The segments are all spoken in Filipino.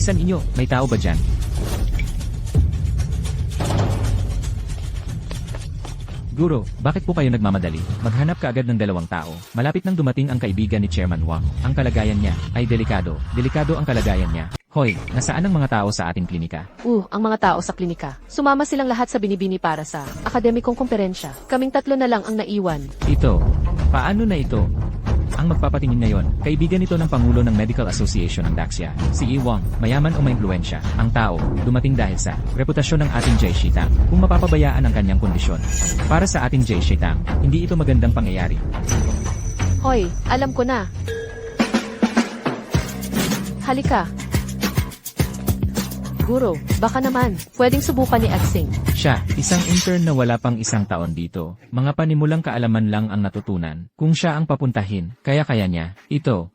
Isan inyo, may tao ba dyan? Guro, bakit po kayo nagmamadali? Maghanap ka agad ng dalawang tao. Malapit nang dumating ang kaibigan ni Chairman Wang. Ang kalagayan niya ay delikado. Delikado ang kalagayan niya. Hoy, nasaan ang mga tao sa ating klinika? Ang mga tao sa klinika. Sumama silang lahat sa binibini para sa akademikong komperensya. Kaming tatlo na lang ang naiwan. Ito. Paano na ito? Ang magpapatingin ngayon, kaibigan ito ng Pangulo ng Medical Association ng Daxia, si Yi Wang, mayaman o may impluensya. Ang tao, dumating dahil sa reputasyon ng ating Jay Shitang. Kung mapapabayaan ang kanyang kondisyon. Para sa ating Jay Shitang, hindi ito magandang pangyayari. Hoy, alam ko na. Halika. Guro, baka naman, pwedeng subukan ni Atsing. Siya, isang intern na wala pang isang taon dito. Mga panimulang kaalaman lang ang natutunan. Kung siya ang papuntahin, kaya niya. Ito.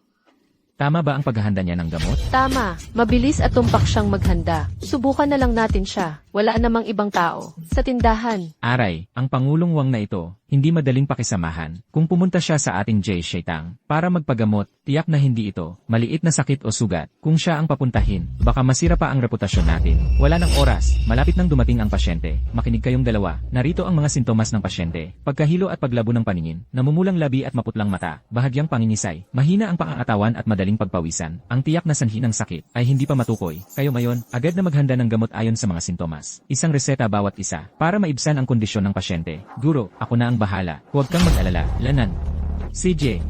Tama ba ang paghahanda niya ng gamot? Tama, mabilis at tumpak siyang maghanda. Subukan na lang natin siya. Wala namang ibang tao. Sa tindahan. Aray, ang Pangulong Wang na ito, hindi madaling pakisamahan. Kung pumunta siya sa ating Jay Shitang para magpagamot, tiyak na hindi ito maliit na sakit o sugat. Kung siya ang papuntahin, baka masira pa ang reputasyon natin. Wala ng oras, malapit nang dumating ang pasyente. Makinig kayong dalawa, narito ang mga sintomas ng pasyente. Pagkahilo at paglabo ng paningin, namumulang labi at maputlang mata, bahagyang pangingisay, mahina ang pangangatawan at madaling pagpawisan. Ang tiyak na sanhi ng sakit ay hindi pa matukoy. Kayo ngayon, agad na maghanda ng gamot ayon sa mga sintomas. Isang reseta bawat isa para maibsan ang kondisyon ng pasyente. Guro, ako na ang bahala. Huwag kang mag-alala. Lanan. CJ.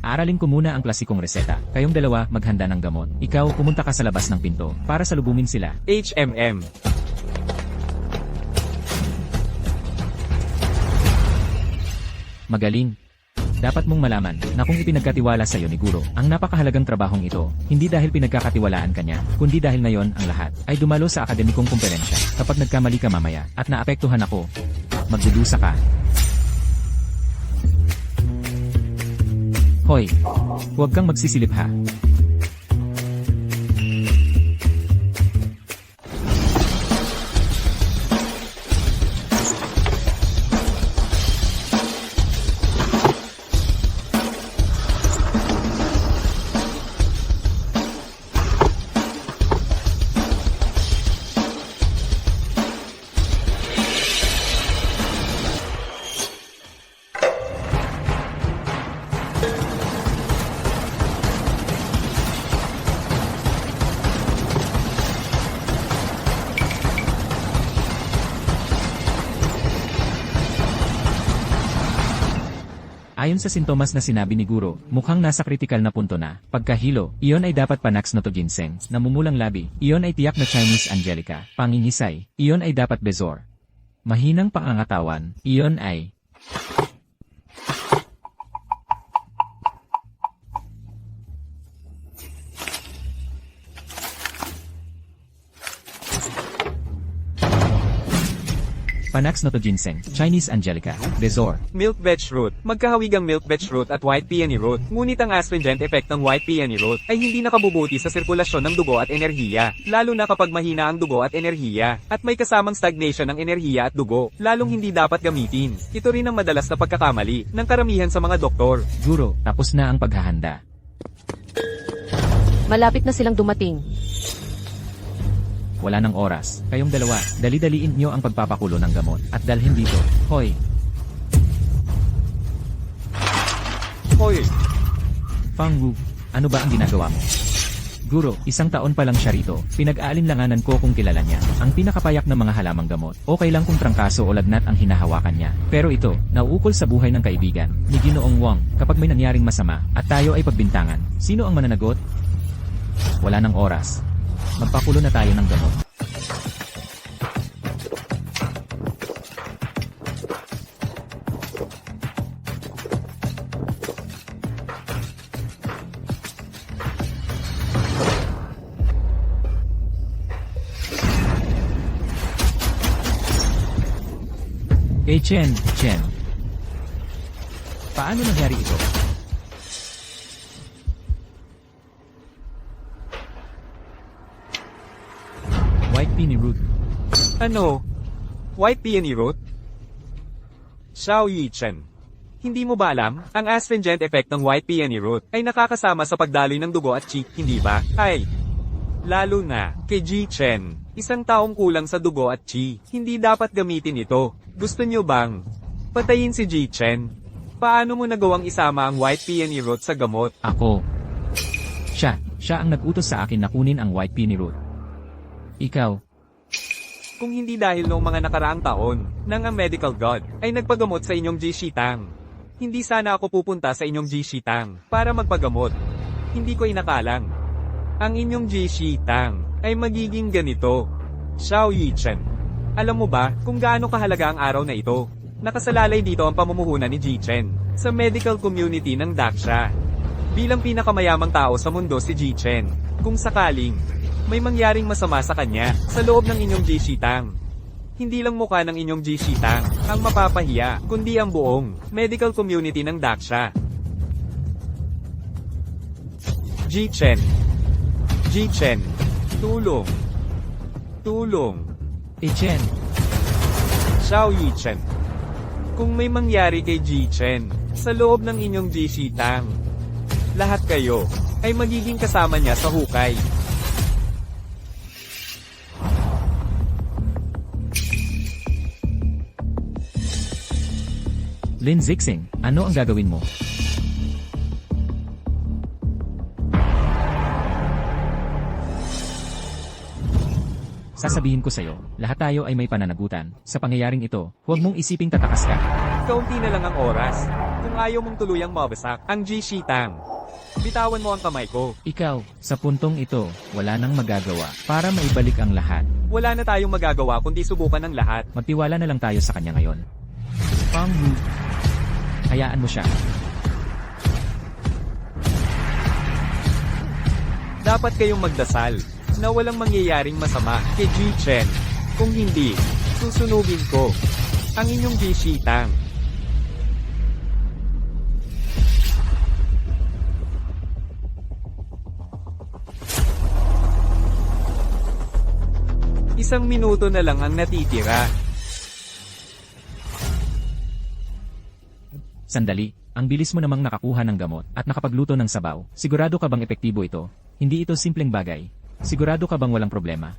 Aralin ko muna ang klasikong reseta. Kayong dalawa maghanda ng gamot. Ikaw pumunta ka sa labas ng pinto para salubungin sila. HMM. Magaling. Dapat mong malaman na kung ipinagkatiwala sa iyo ni Guro ang napakahalagang trabahong ito, hindi dahil pinagkakatiwalaan kanya, kundi dahil ngayon ang lahat ay dumalo sa akademikong komperensya. Kapag nagkamali ka mamaya at naapektuhan ako, magdudusa ka. Hoy, huwag kang magsisilip ha. Ayon sa sintomas na sinabi ni Guro, mukhang nasa kritikal na punto na. Pagkahilo, iyon ay dapat panax-notoginseng. Namumulang labi, iyon ay tiyak na Chinese Angelica. Pangingisay, iyon ay dapat Bezor. Mahinang pangangatawan, iyon ay Panax-notoginseng, Chinese Angelica, Bezor. Milk vetch root. Magkahawig ang milk vetch root at white peony root. Ngunit ang astringent effect ng white peony root ay hindi nakabubuti sa sirkulasyon ng dugo at enerhiya, lalo na kapag mahina ang dugo at enerhiya, at may kasamang stagnation ng enerhiya at dugo, lalong hindi dapat gamitin. Ito rin ang madalas na pagkakamali ng karamihan sa mga doktor. Guro, tapos na ang paghahanda. Malapit na silang dumating. Wala ng oras. Kayong dalawa, dali-daliin nyo ang pagpapakulo ng gamot at dalhin dito. Hoy! Hoy! Fang Wu, ano ba ang ginagawa mo? Guro, isang taon pa lang siya rito. Pinag-aalinlanganan ko kung kilala niya ang pinakapayak ng mga halamang gamot. Okay lang kung trangkaso o lagnat ang hinahawakan niya. Pero ito, nauukol sa buhay ng kaibigan ni Ginoong Wang kapag may nangyaring masama at tayo ay pagbintangan. Sino ang mananagot? Wala ng oras. Magpakulo na tayo ng gamot. Chen, paano nangyari ito? White peony root. Ano? White peony root? Xiao Yi-chen. Hindi mo ba alam, ang astringent effect ng white peony root ay nakakasama sa pagdaloy ng dugo at qi, hindi ba? Ay! Lalo na, kay Ji-Chen. Isang taong kulang sa dugo at chi. Hindi dapat gamitin ito. Gusto nyo bang patayin si Ji-Chen? Paano mo nagawang isama ang white peony root sa gamot? Ako. Siya ang nag-utos sa akin na kunin ang white peony root. Ikaw, Kung hindi dahil noong mga nakaraang taon, nang ang medical god ay nagpagamot sa inyong Ji-Shitang. Hindi sana ako pupunta sa inyong Ji-Shitang para magpagamot. Hindi ko inakalang. Ang inyong Ji-Shitang ay magiging ganito. Xiao Yi-Chen. Alam mo ba kung gaano kahalaga ang araw na ito? Nakasalalay dito ang pamumuhunan ni Ji-Chen sa medical community ng Daxia. Bilang pinakamayamang tao sa mundo si Ji-Chen, kung sakaling may mangyaring masama sa kanya sa loob ng inyong Ji-Shitang, hindi lang mukha ng inyong Ji-Shitang ang mapapahiya, kundi ang buong medical community ng Daxia. Ji-Chen. Ji-Chen. Tulong. Tulong. Chen. Xiao Yi-Chen. Kung may mangyari kay Ji-Chen sa loob ng inyong Ji-Shitang, lahat kayo ay magiging kasama niya sa hukay. Lin Zixing, ano ang gagawin mo? Sasabihin ko sa'yo, lahat tayo ay may pananagutan. Sa pangyayaring ito, huwag mong isiping tatakas ka. Kaunti na lang ang oras. Kung ayaw mong tuluyang mabasak ang Ji-Shitang, bitawan mo ang kamay ko. Ikaw, sa puntong ito, wala nang magagawa para maibalik ang lahat. Wala na tayong magagawa kundi subukan ang lahat. Magtiwala na lang tayo sa kanya ngayon. Fang Wu. Hayaan mo siya. Dapat kayong magdasal na walang mangyayaring masama kay Ji-Chen. Kung hindi, susunugin ko ang inyong Ji-Shitang. Isang minuto na lang ang natitira. Sandali, ang bilis mo namang nakakuha ng gamot at nakapagluto ng sabaw. Sigurado ka bang epektibo ito? Hindi ito simpleng bagay. Sigurado ka bang walang problema?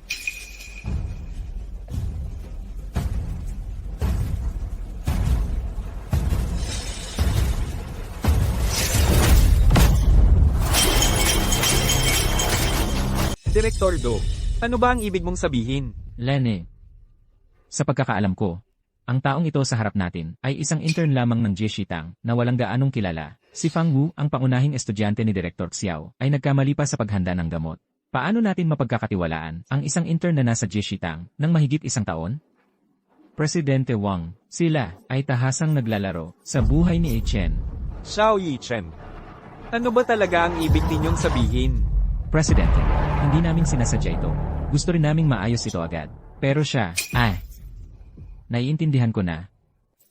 Direktor Do, ano ba ang ibig mong sabihin? Lene. Sa pagkakaalam ko, ang taong ito sa harap natin ay isang intern lamang ng Ji-Shitang na walang gaanong kilala. Si Fang Wu, ang pangunahing estudyante ni Director Xiao, ay nagkamali pa sa paghanda ng gamot. Paano natin mapagkakatiwalaan ang isang intern na nasa Ji-Shitang ng mahigit isang taon? Presidente Wang, sila ay tahasang naglalaro sa buhay ni Chen. Xiao Yi-Chen. Ano ba talaga ang ibig ninyong sabihin? Presidente, hindi namin sinasadya ito. Gusto rin naming maayos ito agad. Pero siya, naiintindihan ko na.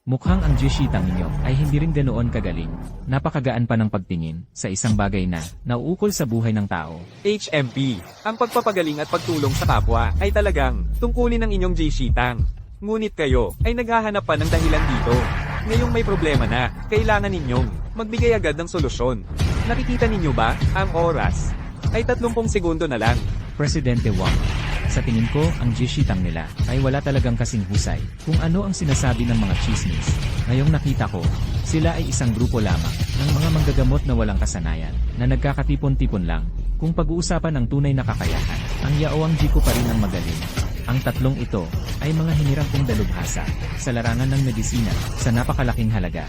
Mukhang ang Ji-Shitang ninyo ay hindi rin ganoon kagaling. Napakagaan pa ng pagtingin sa isang bagay na nauukol sa buhay ng tao. HMP, ang pagpapagaling at pagtulong sa kapwa ay talagang tungkulin ng inyong Ji-Shitang. Ngunit kayo ay naghahanap pa ng dahilan dito. Ngayong may problema na, kailangan ninyong magbigay agad ng solusyon. Nakikita ninyo ba ang oras? Ay 30 segundo na lang. Presidente Wang, sa tingin ko ang Ji-Shitang nila ay wala talagang kasing husay kung ano ang sinasabi ng mga chismis. Ngayong nakita ko, sila ay isang grupo lamang ng mga manggagamot na walang kasanayan na nagkakatipon-tipon lang. Kung pag-uusapan ang tunay na kakayahan, ang Yaoang Ji ko pa rin ang magaling. Ang tatlong ito ay mga hinirang kong dalubhasa sa larangan ng medisina sa napakalaking halaga.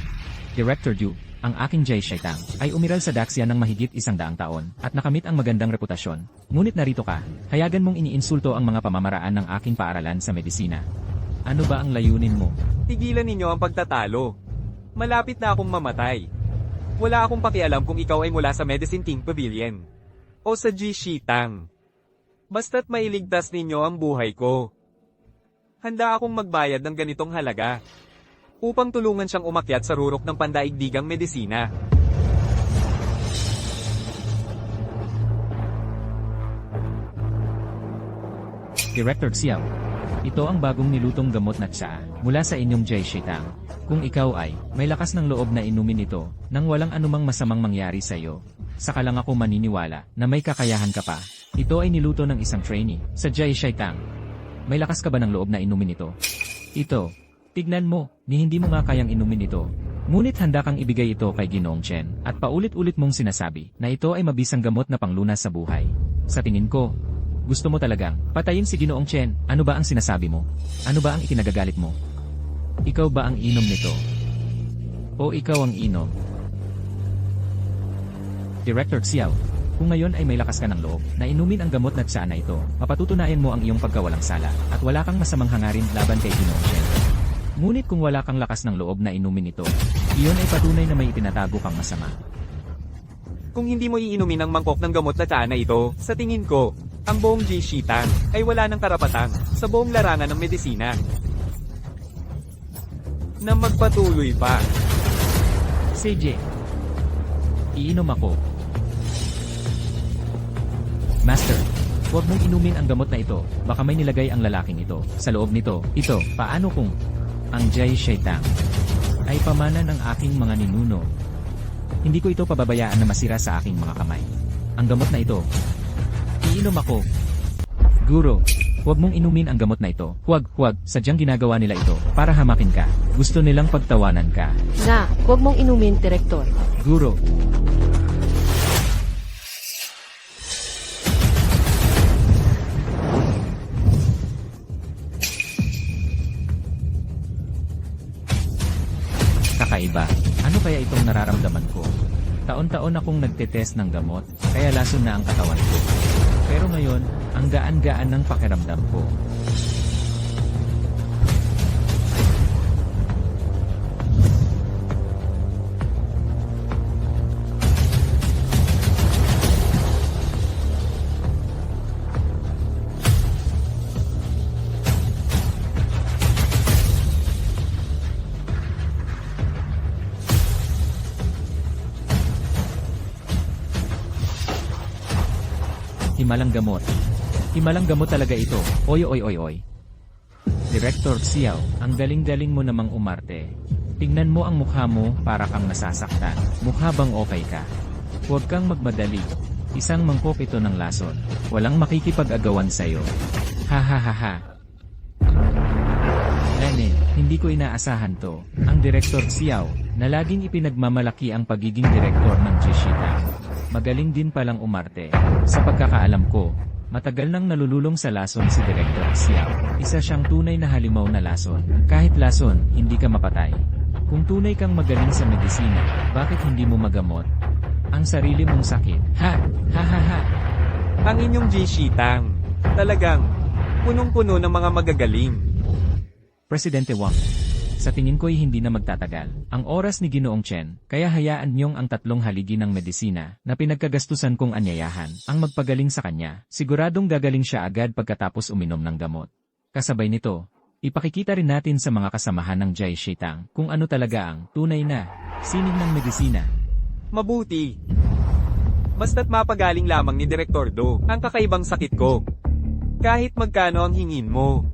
Director Ju, ang aking Ji-Shitang ay umiral sa Daxia ng mahigit 100 taon at nakamit ang magandang reputasyon. Ngunit narito ka, hayagan mong iniinsulto ang mga pamamaraan ng aking paaralan sa medisina. Ano ba ang layunin mo? Tigilan ninyo ang pagtatalo. Malapit na akong mamatay. Wala akong pakialam kung ikaw ay mula sa Medicine King Pavilion o sa Ji-Shitang. Basta't mailigtas ninyo ang buhay ko. Handa akong magbayad ng ganitong halaga upang tulungan siyang umakyat sa rurok ng pandaigdigang medisina. Director Xiao, ito ang bagong nilutong gamot na tsaa mula sa inyong Ji-Shitang. Kung ikaw ay may lakas ng loob na inumin ito nang walang anumang masamang mangyari sa iyo, saka lang ako maniniwala na may kakayahan ka pa Ito ay niluto ng isang trainee, sa Jai Shaitang. May lakas ka ba ng loob na inumin ito? Ito. Tignan mo, ni hindi mo nga kayang inumin ito. Ngunit handa kang ibigay ito kay Ginoong Chen, at paulit-ulit mong sinasabi na ito ay mabisang gamot na panglunas sa buhay. Sa tingin ko, gusto mo talagang patayin si Ginoong Chen. Ano ba ang sinasabi mo? Ano ba ang ikinagagalit mo? Ikaw ba ang inom nito? O ikaw ang inom? Director Xiao, kung ngayon ay may lakas ka ng loob na inumin ang gamot na tsa na ito, mapatutunayan mo ang iyong pagkawalang sala at wala kang masamang hangarin laban kay Ginoong Chen. Ngunit kung wala kang lakas ng loob na inumin ito, iyon ay patunay na may itinatago kang masama. Kung hindi mo iinumin ang mangkok ng gamot na tsa na ito, sa tingin ko, ang buong Jai Shitang ay wala ng karapatan sa buong larangan ng medisina na magpatuloy pa. CJ, iinom ako. Master, huwag mong inumin ang gamot na ito, baka may nilagay ang lalaking ito sa loob nito. Ito, paano kung ang Jai Shaitang ay pamana ng aking mga ninuno? Hindi ko ito pababayaan na masira sa aking mga kamay. Ang gamot na ito, iinom ako. Guro, huwag mong inumin ang gamot na ito. Huwag, sadyang ginagawa nila ito para hamakin ka. Gusto nilang pagtawanan ka. Na, huwag mong inumin, Direktor. Guro. Kakaiba. Ano kaya itong nararamdaman ko? Taon-taon akong nagtetest ng gamot, kaya lason na ang katawan ko. Pero ngayon, ang gaan-gaan ng pakiramdam ko. Himalang gamot. Himalang gamot talaga ito. Oy. Director Xiao, ang galing-galing mo namang umarte. Tingnan mo ang mukha mo para kang nasasaktan. Mukha bang okay ka? Huwag kang magmadali. Isang mangkok ito ng lason. Walang makikipag-agawan sa'yo. Ha. Lene, hindi ko inaasahan to. Ang Director Xiao, na laging ipinagmamalaki ang pagiging direktor ng Jishita. Magaling din palang umarte. Sa pagkakaalam ko, matagal nang nalululong sa lason si Director Xiao. Isa siyang tunay na halimaw na lason. Kahit lason, hindi ka mapatay. Kung tunay kang magaling sa medisina, bakit hindi mo magamot ang sarili mong sakit? Ha. Ang inyong Jai Shitang, talagang punong-puno ng mga magagaling. Presidente Wang, sa tingin ko'y hindi na magtatagal ang oras ni Ginoong Chen, kaya hayaan niyong ang 3 haligi ng medisina na pinagkagastusan kong anyayahan ang magpagaling sa kanya. Siguradong gagaling siya agad pagkatapos uminom ng gamot. Kasabay nito, ipakikita rin natin sa mga kasamahan ng Jai Shitang kung ano talaga ang tunay na sining ng medisina. Mabuti. Basta't mapagaling lamang ni Direktor Do ang kakaibang sakit ko. Kahit magkano ang hingin mo,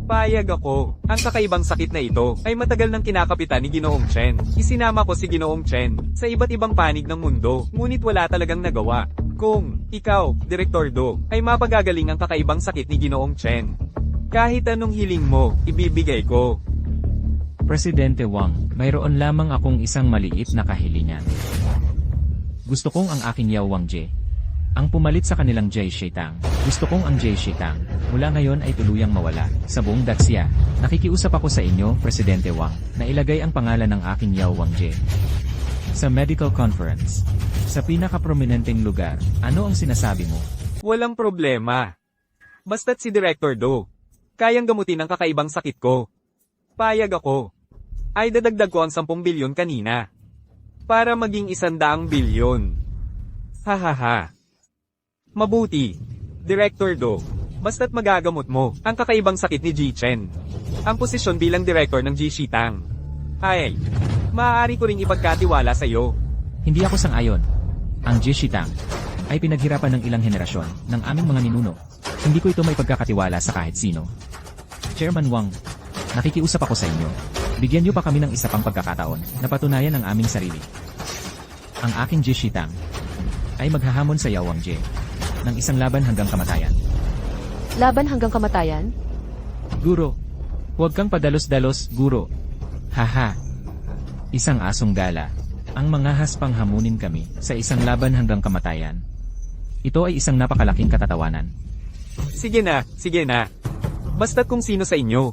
payag ako. Ang kakaibang sakit na ito ay matagal nang kinakapitan ni Ginoong Chen. Isinama ko si Ginoong Chen sa iba't ibang panig ng mundo, ngunit wala talagang nagawa. Kung ikaw, Direktor Do, ay mapagagaling ang kakaibang sakit ni Ginoong Chen, kahit anong hiling mo, ibibigay ko. Presidente Wang, mayroon lamang akong isang maliit na kahilingan. Gusto kong ang aking Yao Wangje ang pumalit sa kanilang Jai Shitang. Gusto kong ang Jai Shitang mula ngayon ay tuluyang mawala sa buong Daxia. Nakikiusap ako sa inyo, Presidente Wang, na ilagay ang pangalan ng aking Yao Wangje sa medical conference sa pinaka-prominenteng lugar. Ano ang sinasabi mo? Walang problema. Basta't si Director Do kayang gamutin ang kakaibang sakit ko, payag ako. Ay dadagdag ko ang 10 bilyon kanina para maging 100 bilyon. Ha. Mabuti, Director Do. Basta't magagamot mo ang kakaibang sakit ni Ji Chen. Ang posisyon bilang director ng Jai Shitang ay maaari ko ring ipagkatiwala sa iyo. Hindi ako sang-ayon. Ang Jai Shitang ay pinaghirapan ng ilang henerasyon ng aming mga ninuno. Hindi ko ito may pagkakatiwala sa kahit sino. Chairman Wang, nakikiusap ako sa inyo. Bigyan niyo pa kami ng isa pang pagkakataon na patunayan ang aming sarili. Ang aking Jai Shitang ay maghahamon sa Yao Wangje. ng isang laban hanggang kamatayan. Laban hanggang kamatayan? Guro, huwag kang padalos-dalos, guro. Haha. Isang asong gala. Ang mga haspang hamunin kami sa isang laban hanggang kamatayan. Ito ay isang napakalaking katatawanan. Sige na, sige na. Basta't kung sino sa inyo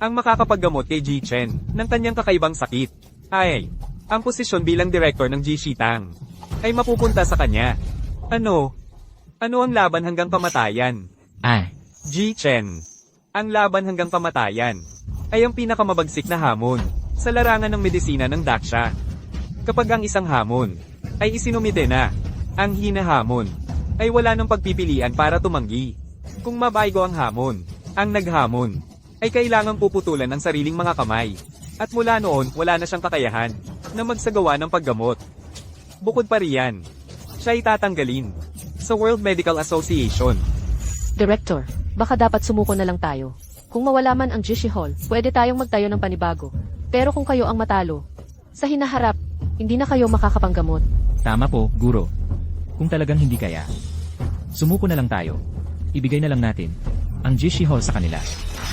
ang makakapaggamot kay Ji Chen ng kanyang kakaibang sakit, ay, ang posisyon bilang direktor ng Ji Shitang ay mapupunta sa kanya. Ano? Ano ang laban hanggang kamatayan? Ah, Ji Chen. Ang laban hanggang kamatayan ay ang pinakamabagsik na hamon sa larangan ng medisina ng Daksha. Kapag ang isang hamon ay isinumite na, ang hinahamon ay wala ng pagpipilian para tumanggi. Kung mabaygo ang hamon, ang naghamon ay kailangang puputulan ng sariling mga kamay. At mula noon, wala na siyang kakayahan na magsagawa ng paggamot. Bukod pa riyan, siya ay tatanggalin sa World Medical Association. Director, baka dapat sumuko na lang tayo. Kung mawala man ang Jishi Hall, pwede tayong magtayo ng panibago. Pero kung kayo ang matalo, sa hinaharap, hindi na kayo makakapanggamot. tama po, guro. Kung talagang hindi kaya, sumuko na lang tayo. Ibigay na lang natin ang Jishi Hall sa kanila.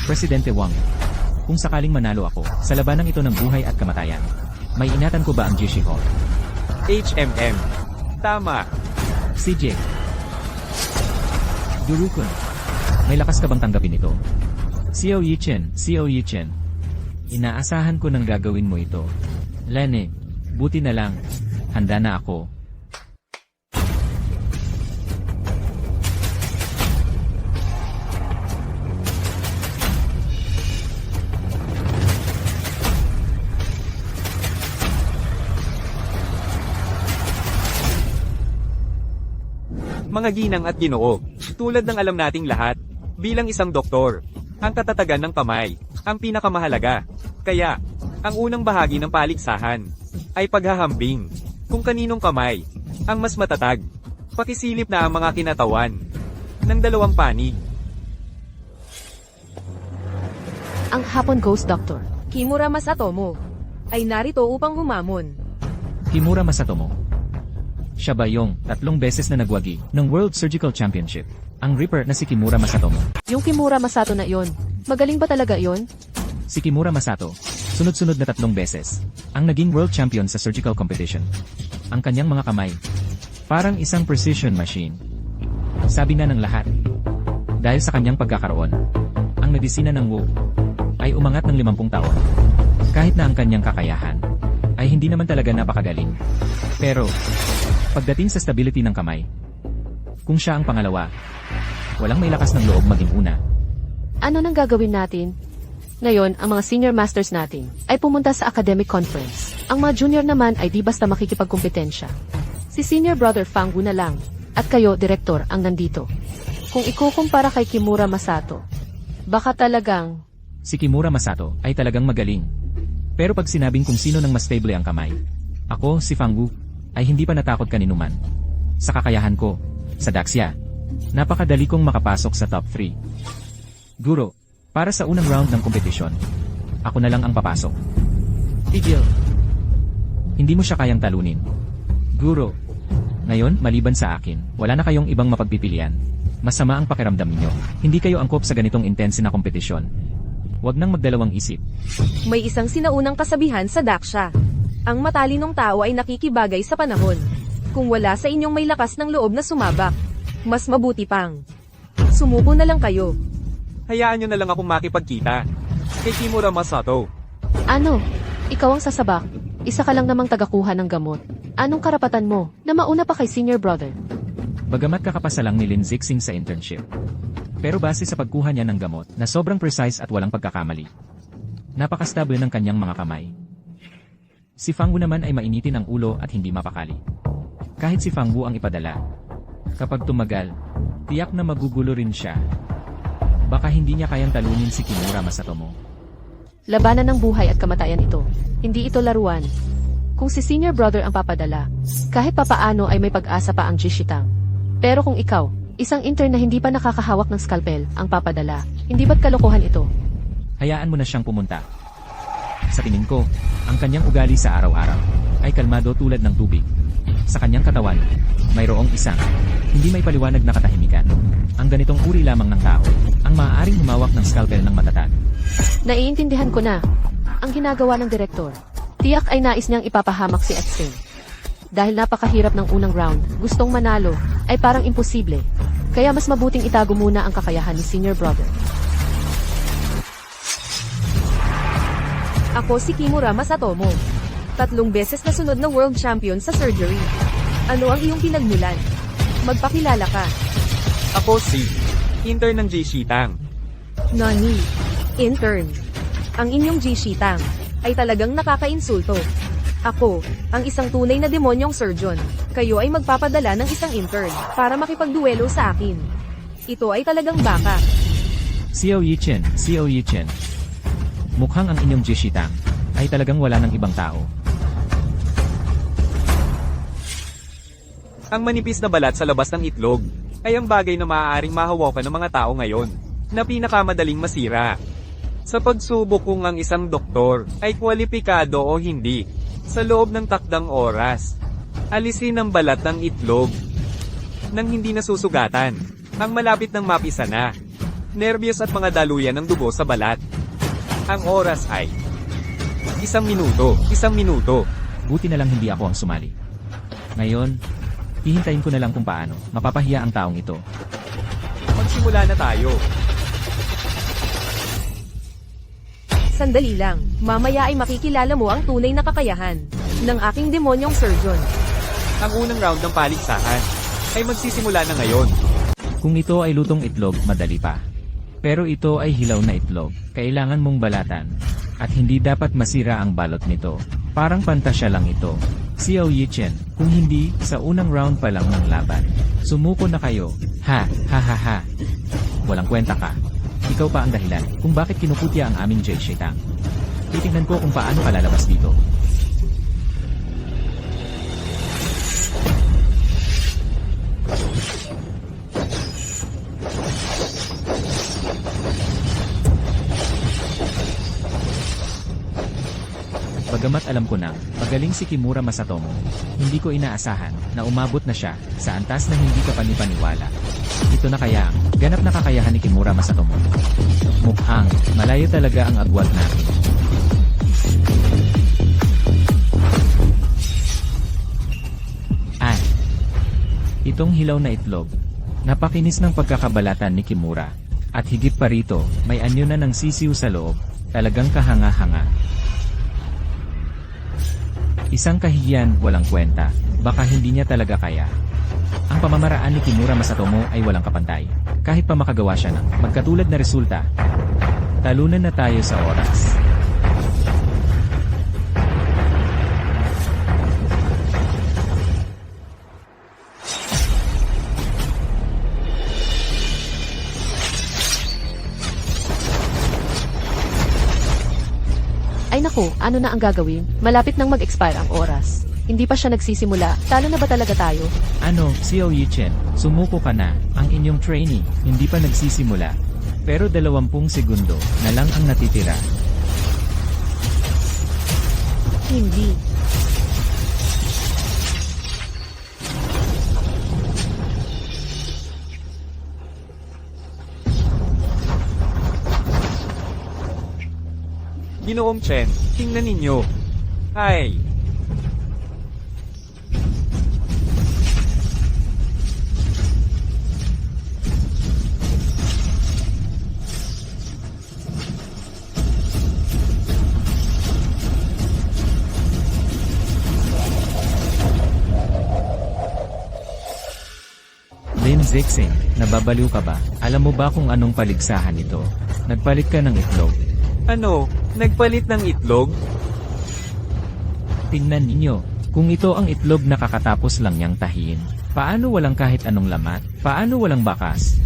Presidente Wang, kung sakaling manalo ako sa labanang ito ng buhay at kamatayan, may inatan ko ba ang Jishi Hall? HMM. Tama. CJ. Durukun, may lakas ka bang tanggapin ito? Xiao Yichen. Inaasahan ko nang gagawin mo ito. Lene, buti na lang. Handa na ako. Mga ginang at ginoo, tulad ng alam nating lahat, bilang isang doktor, ang katatagan ng kamay, ang pinakamahalaga. Kaya, ang unang bahagi ng paligsahan, ay paghahambing, kung kaninong kamay, ang mas matatag. Pakisilip na ang mga kinatawan, ng dalawang panig. Ang Hapon Ghost Doctor. Kimura Masatomo ay narito upang humamon. Kimura Masatomo. Siya ba yung 3 beses na nagwagi ng World Surgical Championship? Ang Reaper na si Kimura Masatomo. Yung Kimura Masato na yon, magaling ba talaga yon? Si Kimura Masato, sunod-sunod na 3 beses, ang naging world champion sa surgical competition. Ang kanyang mga kamay, parang isang precision machine. Sabi na ng lahat, dahil sa kanyang pagkakaroon, ang medisina ng Wu ay umangat ng 50 taon. Kahit na ang kanyang kakayahan, ay hindi naman talaga napakagaling. Pero, pagdating sa stability ng kamay, kung siya ang pangalawa, walang may lakas ng loob maging una. Ano nang gagawin natin? Ngayon, ang mga senior masters natin ay pumunta sa academic conference. Ang mga junior naman ay di basta makikipagkompetensya. Si senior brother Fang Wu na lang, at kayo, direktor, ang nandito. Kung ikukumpara kay Kimura Masato, baka talagang... Si Kimura Masato ay talagang magaling. Pero pag sinabing kung sino nang mas stable ang kamay, ako, si Fang Wu, ay hindi pa natakot kaninuman. Sa kakayahan ko, sa Daxia, napakadali kong makapasok sa top 3. Guro, para sa unang round ng kompetisyon, ako na lang ang papasok. Tigil. Hindi mo siya kayang talunin. Guro, ngayon, maliban sa akin, wala na kayong ibang mapagpipilian. Masama ang pakiramdam ninyo. Hindi kayo angkop sa ganitong intense na kompetisyon. Huwag nang magdalawang isip. May isang sinaunang kasabihan sa Daksha. Ang matalinong tao ay nakikibagay sa panahon. Kung wala sa inyong may lakas ng loob na sumabak, mas mabuti pang sumuko na lang kayo. Hayaan nyo na lang akong makipagkita kay Kimura Masato. Ano? Ikaw ang sasabak. Isa ka lang namang tagakuha ng gamot. Anong karapatan mo na mauna pa kay senior brother? Bagamat kakapasa lang ni Lin Zixing sa internship. Pero base sa pagkuha niya ng gamot na sobrang precise at walang pagkakamali, napakastable ng kanyang mga kamay. Si Fang Wu naman ay mainitin ang ulo at hindi mapakali. Kahit si Fang Wu ang ipadala, kapag tumagal, tiyak na magugulo rin siya. Baka hindi niya kayang talunin si Kimura Masatomo. Labanan ng buhay at kamatayan ito. Hindi ito laruan. Kung si senior brother ang papadala, kahit papaano ay may pag-asa pa ang Jishitang. Pero kung ikaw, isang intern na hindi pa nakakahawak ng scalpel, ang papadala, hindi ba't kalokohan ito? Hayaan mo na siyang pumunta. Sa tingin ko, ang kanyang ugali sa araw-araw ay kalmado tulad ng tubig. Sa kanyang katawan, mayroong isang hindi may paliwanag na katahimikan. Ang ganitong uri lamang ng tao, ang maaaring humawak ng scalpel ng matatag. Naiintindihan ko na. Ang ginagawa ng direktor. Tiyak ay nais niyang ipapahamak si Epstein. Dahil napakahirap ng unang round, gustong manalo, ay parang imposible. Kaya mas mabuting itago muna ang kakayahan ni Senior Brother. Ako si Kimura Masatomo. 3 beses na sunod na world champion sa surgery. Ano ang iyong pinagmulan? Magpakilala ka. Ako si intern ng J. Shitang. Nani? Intern. Ang inyong Jishitang ay talagang nakakainsulto. Ako, ang isang tunay na demonyong surgeon. Kayo ay magpapadala ng isang intern para makipagduelo sa akin. Ito ay talagang baka. Xiao Yichin, Xiao Yichin. Mukhang ang inyong Jishitang ay talagang wala ng ibang tao. Ang manipis na balat sa labas ng itlog ay ang bagay na maaaring mahawakan ng mga tao ngayon na pinakamadaling masira. Sa pagsubok kung ang isang doktor ay kwalipikado o hindi, sa loob ng takdang oras, alisin ang balat ng itlog nang hindi nasusugatan. Ang malapit ng mapisa na, nervyos at mga daluyan ng dugo sa balat. Ang oras ay 1 minuto, 1 minuto. Buti na lang hindi ako ang sumali. Ngayon, hihintayin ko na lang kung paano mapapahiya ang taong ito. Magsimula na tayo. Sandali lang, mamaya ay makikilala mo ang tunay na kakayahan ng aking demonyong surgeon. Ang unang round ng paligsahan ay magsisimula na ngayon. Kung ito ay lutong itlog, madali pa. Pero ito ay hilaw na itlog, kailangan mong balatan. At hindi dapat masira ang balot nito. Parang pantasya lang ito. Xiao Yichin, kung hindi, sa unang round pa lang ng laban. Sumuko na kayo. Ha, ha ha ha. Walang kwenta ka. Ikaw pa ang dahilan kung bakit kinuputya ang aming Jay Shitang. Titingnan ko kung paano ka lalabas dito. Bagamat alam ko na, magaling si Kimura Masatomo, hindi ko inaasahan na umabot na siya sa antas na hindi ka panipaniwala. Ito na kaya ang ganap na kakayahan ni Kimura Masatomo. Mukhang malayo talaga ang agwat natin. Itong hilaw na itlog, napakinis ng pagkakabalatan ni Kimura. At higit pa rito, may anyo na ng sisiw sa loob, talagang kahanga-hanga. Isang kahihiyan, walang kwenta, baka hindi niya talaga kaya. Ang pamamaraan ni Kimura Masatomo ay walang kapantay. Kahit pa makagawa siya ng magkatulad na resulta, talunan na tayo sa oras. Ay naku, ano na ang gagawin? Malapit nang mag-expire ang oras. Hindi pa siya nagsisimula, talo na ba talaga tayo? Ano, Xiao Yichin, sumuko ka na. Ang inyong trainee, hindi pa nagsisimula. Pero 20 segundo na lang ang natitira. Hindi. Ginoong Chen, tingnan ninyo. Ay! Lin Zixing, nababaliw ka ba? Alam mo ba kung anong paligsahan ito? Nagpalit ka ng itlog. Ano? Nagpalit ng itlog? Tingnan ninyo, kung ito ang itlog na kakatapos lang niyang tahiin. Paano walang kahit anong lamat? Paano walang bakas?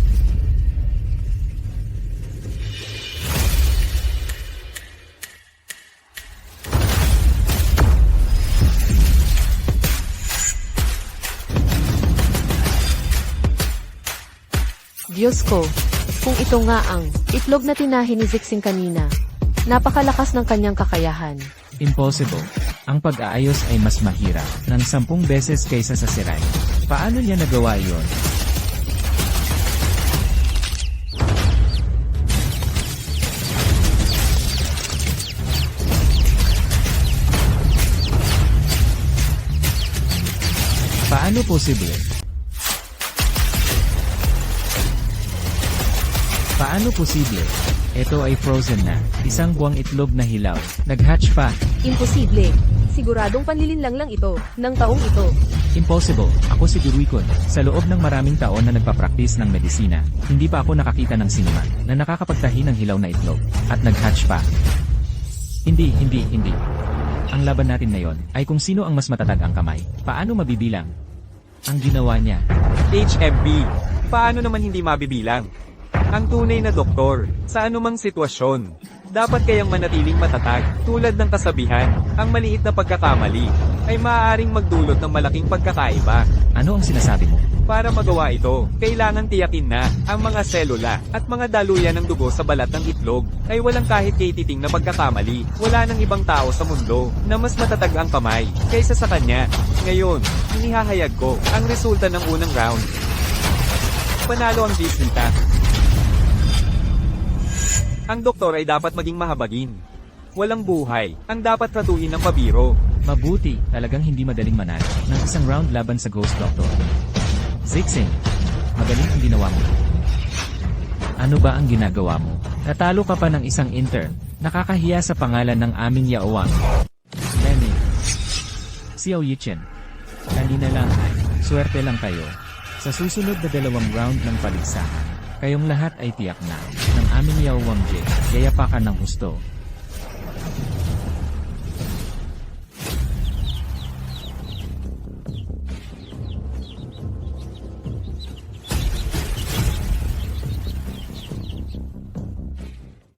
Diyos ko, kung ito nga ang itlog na tinahin ni Zixing kanina, napakalakas ng kanyang kakayahan. Impossible. Ang pag-aayos ay mas mahirap ng 10 beses kaysa sa siray. Paano niya nagawa iyon? Paano posible? Paano posible? Ito ay frozen na. Isang buwang itlog na hilaw. Nag-hatch pa. Imposible. Siguradong panlilinlang lang ito, ng taong ito. Impossible. Ako si Duruikon. Sa loob ng maraming taon na nagpa-practice ng medisina, hindi pa ako nakakita ng sinuman na nakakapagtahi ng hilaw na itlog. At nag-hatch pa. Hindi. Ang laban natin ngayon ay kung sino ang mas matatag ang kamay. Paano mabibilang? Ang ginawa niya. HMB. Paano naman hindi mabibilang? Ang tunay na doktor, sa anumang sitwasyon, dapat kayang manatiling matatag, tulad ng kasabihan, ang maliit na pagkakamali, ay maaaring magdulot ng malaking pagkakaiba. Ano ang sinasabi mo? Para magawa ito, kailangan tiyakin na ang mga selula at mga daluyan ng dugo sa balat ng itlog ay walang kahit katiting na pagkakamali. Wala nang ibang tao sa mundo na mas matatag ang kamay kaysa sa kanya. Ngayon, inihahayag ko ang resulta ng unang round. Panalo ang Gisnita. Ang doktor ay dapat maging mahabagin. Walang buhay ang dapat tratuhin ng pabiro. Mabuti, talagang hindi madaling manalo ng isang round laban sa Ghost Doctor. Zixing, magaling ang ginawa mo. Ano ba ang ginagawa mo? Natalo ka pa ng isang intern. Nakakahiya sa pangalan ng aming yaowang. Lenny. Xiao Yichin. Kanina lang ay, swerte lang kayo. Sa susunod na 2 round ng paligsahan, kayong lahat ay tiyak na ng aming yaowang J. Gayapakan ng husto.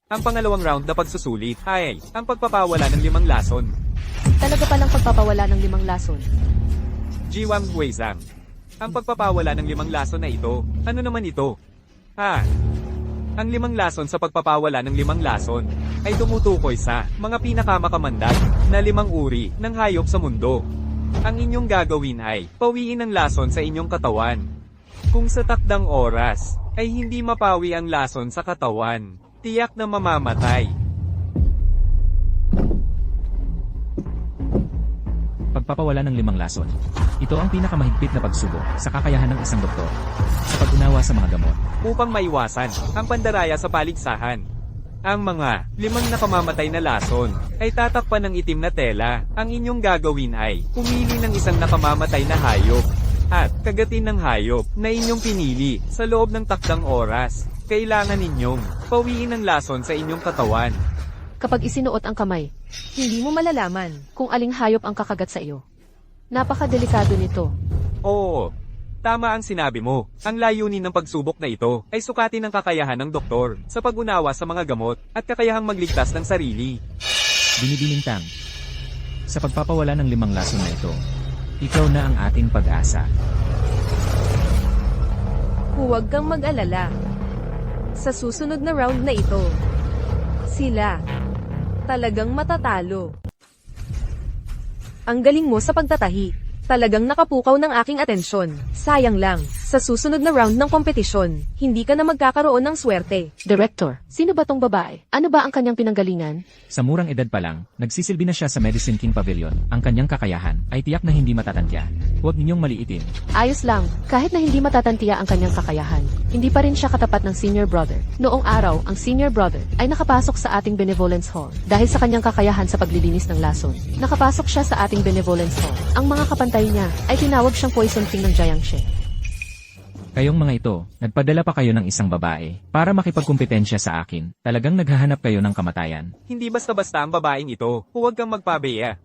Ang pangalawang round na pagsusulit ay ang pagpapawala ng 5 lason. Talaga palang pagpapawala ng 5 lason. Jiwang Guizang. Ang pagpapawala ng 5 lason na ito, ano naman ito? Ang 5 lason sa pagpapawala ng 5 lason ay tumutukoy sa mga pinakamakamandag na 5 uri ng hayop sa mundo. Ang inyong gagawin ay pawiin ang lason sa inyong katawan. Kung sa takdang oras ay hindi mapawi ang lason sa katawan, tiyak na mamamatay. Pagpapawala ng 5 lason. Ito ang pinakamahigpit na pagsubok sa kakayahan ng isang doktor sa pag-unawa sa mga gamot. Upang maiwasan ang pandaraya sa paligsahan. Ang mga 5 nakamamatay na lason ay tatakpan ng itim na tela. Ang inyong gagawin ay pumili ng isang nakamamatay na hayop at kagatin ng hayop na inyong pinili sa loob ng takdang oras. Kailangan ninyong pawiin ang lason sa inyong katawan. Kapag isinuot ang kamay, Hindi mo malalaman. kung aling hayop ang kakagat sa iyo. Napakadelikado nito. Oo, tama ang sinabi mo. Ang layunin ng pagsubok na ito ay sukatin ang kakayahan ng doktor sa pag-unawa sa mga gamot at kakayahang magligtas ng sarili. Binibinintang. Sa pagpapawala ng 5 lason na ito, ikaw na ang ating pag-asa. Huwag kang mag-alala. Sa susunod na round na ito, sila talagang matatalo. Ang galing mo sa pagtatahi. Talagang nakapukaw ng aking atensyon. Sayang lang, sa susunod na round ng kompetisyon, hindi ka na magkakaroon ng swerte. Director, sino ba tong babae? Ano ba ang kanyang pinanggalingan? Sa murang edad pa lang, nagsisilbi na siya sa Medicine King Pavilion. Ang kanyang kakayahan ay tiyak na hindi matatantya. Huwag ninyong maliitin. Ayos lang, kahit na hindi matatantiya ang kanyang kakayahan, hindi pa rin siya katapat ng senior brother. Noong araw, ang senior brother ay nakapasok sa ating benevolence hall dahil sa kanyang kakayahan sa paglilinis ng lason. Nakapasok siya sa ating benevolence hall. Ang mga kapantay niya ay tinawag siyang Poison King ng Jiangxi. Kayong mga ito, nagpadala pa kayo ng isang babae para makipagkumpetensya sa akin. Talagang naghahanap kayo ng kamatayan. Hindi basta-basta ang babaeng ito. Huwag kang magpabeya.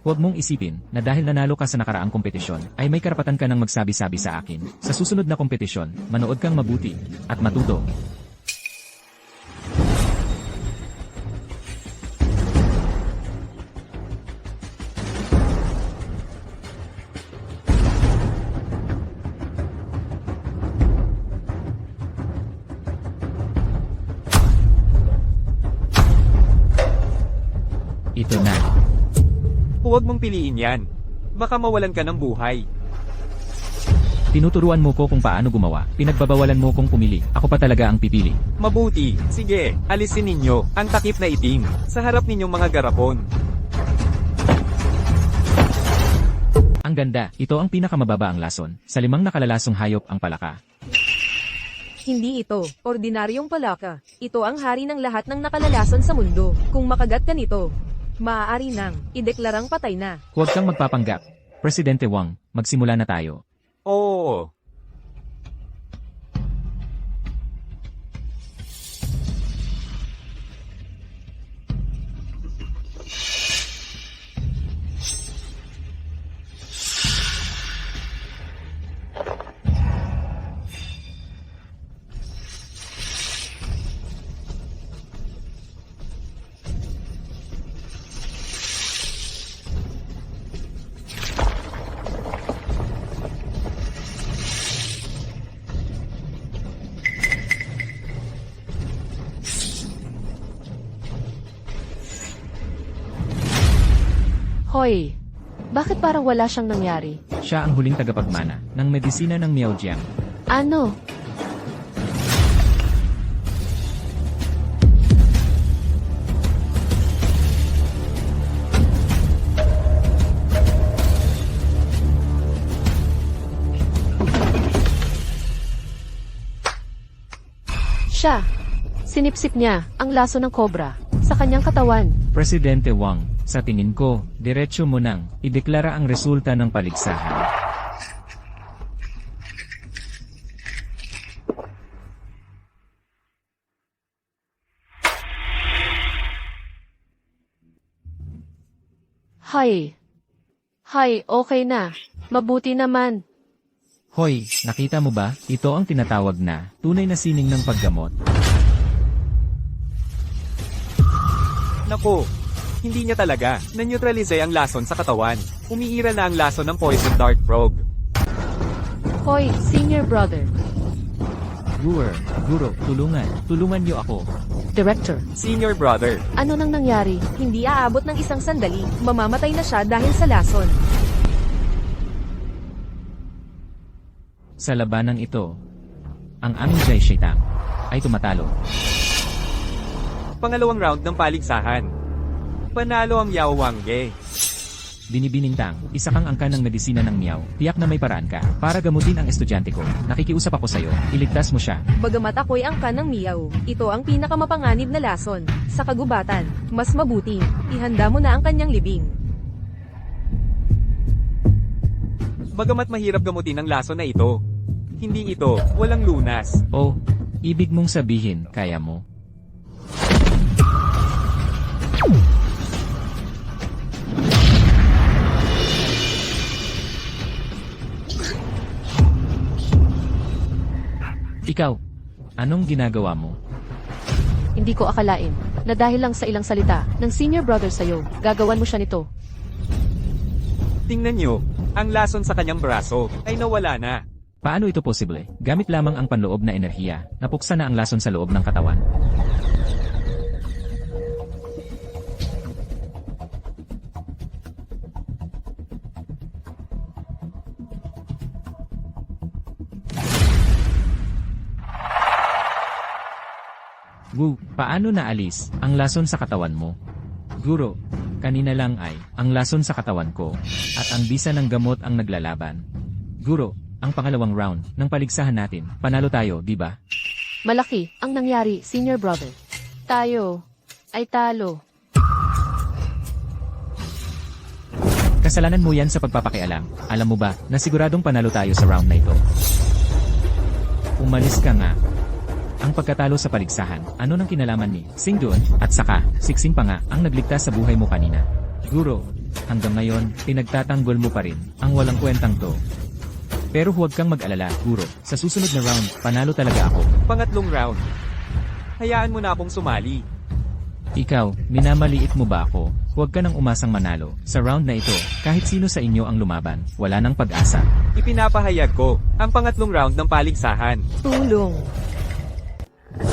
Huwag mong isipin na dahil nanalo ka sa nakaraang kompetisyon, ay may karapatan ka ng magsabi-sabi sa akin. Sa susunod na kompetisyon, manood kang mabuti at matuto. Ito na. Huwag mong piliin yan. Baka mawalan ka ng buhay. Tinuturuan mo ko kung paano gumawa. Pinagbabawalan mo kong pumili. Ako pa talaga ang pipili. Mabuti. Sige, alisin ninyo ang takip na itim sa harap ninyong mga garapon. Ang ganda, ito ang pinakamababa ang lason. Sa 5 nakalalasong hayop ang palaka. Hindi ito, ordinaryong palaka. Ito ang hari ng lahat ng nakalalason sa mundo. Kung makagat ka nito, maaari nang ideklarang patay na. Huwag kang magpapanggap. Presidente Wang, magsimula na tayo. Oo. Hoy, bakit parang wala siyang nangyari? Siya ang huling tagapagmana ng medisina ng Miaojiang. Ano? Siya. Sinipsip niya ang laso ng kobra sa kanyang katawan. Presidente Wang, sa tingin ko, diretsyo mo nang ideklara ang resulta ng paligsahan. Hay. Hay, okay na. Mabuti naman. Hoy, nakita mo ba? Ito ang tinatawag na tunay na sining ng paggamot. Naku, hindi niya talaga na-neutralize ang lason sa katawan. Umiira na ang lason ng Poison Dart Frog. Hoy, senior brother. Guro, tulungan niyo ako. Director, Senior brother, ano nang nangyari? Hindi aabot ng isang sandali, mamamatay na siya dahil sa lason. Sa labanang ito, ang aming Jai Shaitang ay tumatalo. pangalawang round ng paligsahan. Panalo ang Yao Wangge. Binibining Tang, isa kang angkan ng medisina ng Miao. Tiyak na may paraan ka para gamutin ang estudyante ko. Nakikiusap ako sa'yo, iligtas mo siya. Bagamat ako'y angkan ng Miao, ito ang pinakamapanganib na lason. Sa kagubatan, mas mabuti, ihanda mo na ang kanyang libing. Bagamat mahirap gamutin ang lason na ito, hindi ito, walang lunas. Oh, ibig mong sabihin, kaya mo. Ikaw, anong ginagawa mo? Hindi ko akalain na dahil lang sa ilang salita ng senior brother sa'yo, gagawan mo siya nito. Tingnan nyo, ang lason sa kanyang braso ay nawala na. Paano ito posible? Gamit lamang ang panloob na enerhiya, napuksa na ang lason sa loob ng katawan. Wu, paano naalis ang lason sa katawan mo? Guro, kanina lang ay ang lason sa katawan ko at ang bisa ng gamot ang naglalaban. Guro, ang pangalawang round ng paligsahan natin, panalo tayo, di ba? Malaki ang nangyari, senior brother. Tayo ay talo. Kasalanan mo yan sa pagpapakialam. Alam mo ba na siguradong panalo tayo sa round na ito? Umalis ka nga. Ang pagkatalo sa paligsahan, ano nang kinalaman ni Sing doon, at saka, siksing pa nga ang nagligtas sa buhay mo kanina. Guro, hanggang ngayon, pinagtatanggol mo pa rin ang walang kwentang to. Pero huwag kang mag-alala, Guro. Sa susunod na round, panalo talaga ako. Pangatlong round. Hayaan mo na akong sumali. Ikaw, minamaliit mo ba ako? Huwag ka nang umasang manalo. Sa round na ito, kahit sino sa inyo ang lumaban, wala nang pag-asa. Ipinapahayag ko ang pangatlong round ng paligsahan. Tulong.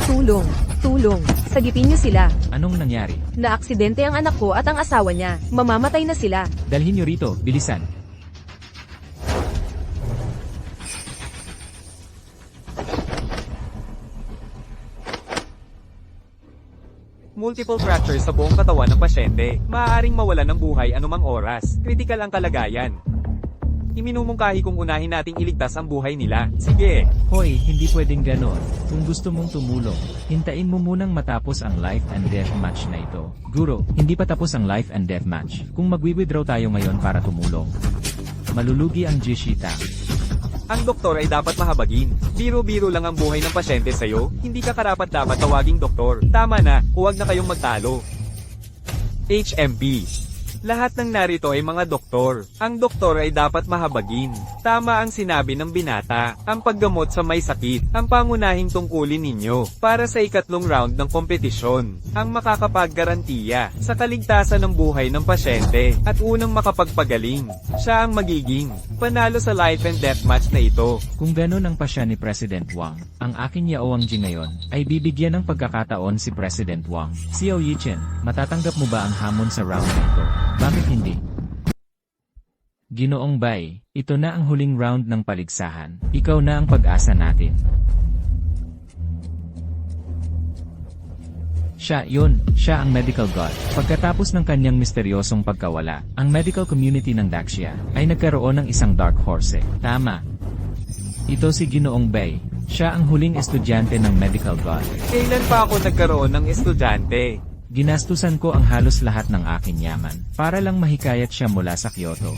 Tulong. Tulong. Sagipin niyo sila. Anong nangyari? Naaksidente ang anak ko at ang asawa niya. Mamamatay na sila. Dalhin niyo rito, bilisan. Multiple fractures sa buong katawan ng pasyente. Maaaring mawalan ng buhay anumang oras. Critical ang kalagayan. Iminumungkahi kung unahin nating iligtas ang buhay nila. Sige. Hoy, hindi pwedeng ganon. Kung gusto mong tumulong, hintayin mo munang matapos ang life and death match na ito. Guro, hindi pa tapos ang life and death match. Kung magwi-withdraw tayo ngayon para tumulong, malulugi ang Jishita. Ang doktor ay dapat mahabagin. Biro-biro lang ang buhay ng pasyente sa'yo, hindi ka karapat-dapat tawaging doktor. Tama na, huwag na kayong magtalo. HMP. Lahat ng narito ay mga doktor. Ang doktor ay dapat mahabagin. Tama ang sinabi ng binata. Ang paggamot sa may sakit, ang pangunahing tungkulin ninyo. Para sa ikatlong round ng kompetisyon, ang makakapaggarantiya sa kaligtasan ng buhay ng pasyente at unang makapagpagaling. Siya ang magiging panalo sa life and death match na ito. Kung ganon ang pasya ni President Wang, ang aking Yaoang Ji ngayon, ay bibigyan ng pagkakataon si President Wang. Xiao Yichen, matatanggap mo ba ang hamon sa round na ito? Bakit hindi? Ginoong Bai, ito na ang huling round ng paligsahan. Ikaw na ang pag-asa natin. Siya ang medical god. Pagkatapos ng kanyang misteryosong pagkawala, ang medical community ng Daxia ay nagkaroon ng isang dark horse. Tama. Ito si Ginoong Bai. Siya ang huling estudyante ng medical god. Kailan pa ako nagkaroon ng estudyante? Ginastusan ko ang halos lahat ng aking yaman para lang mahikayat siya mula sa Kyoto.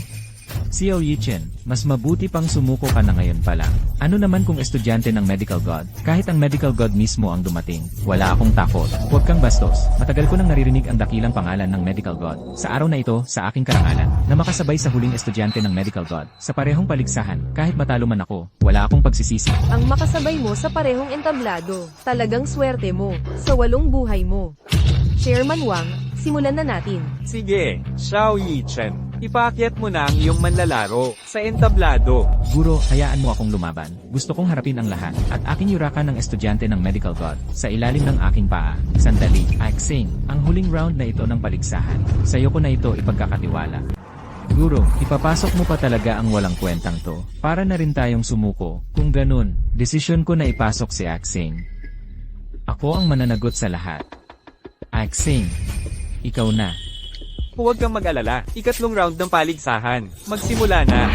Xiao Yichen, mas mabuti pang sumuko ka na ngayon pa lang. Ano naman kung estudyante ng medical god? Kahit ang medical god mismo ang dumating, wala akong takot. Huwag kang bastos. Matagal ko nang naririnig ang dakilang pangalan ng medical god. Sa araw na ito, sa aking karangalan, na makasabay sa huling estudyante ng medical god. Sa parehong paligsahan, kahit matalo man ako, wala akong pagsisisi. Ang makasabay mo sa parehong entablado. Talagang swerte mo. Sa 8 buhay mo. Chairman Wang, simulan na natin. Sige, Xiao Yichen. Ipaakyat mo na ang iyong manlalaro sa entablado. Guro, hayaan mo akong lumaban. Gusto kong harapin ang lahat, at aking yurakan ng estudyante ng medical god, sa ilalim ng aking paa. Sandali, Axing, ang huling round na ito ng paligsahan. Sa'yo ko na ito ipagkakatiwala. Guro, ipapasok mo pa talaga ang walang kwentang to, para na rin tayong sumuko. Kung ganun, desisyon ko na ipasok si Axing. Ako ang mananagot sa lahat. Axing, ikaw na. Huwag kang mag-alala, ikatlong round ng paligsahan. Magsimula na.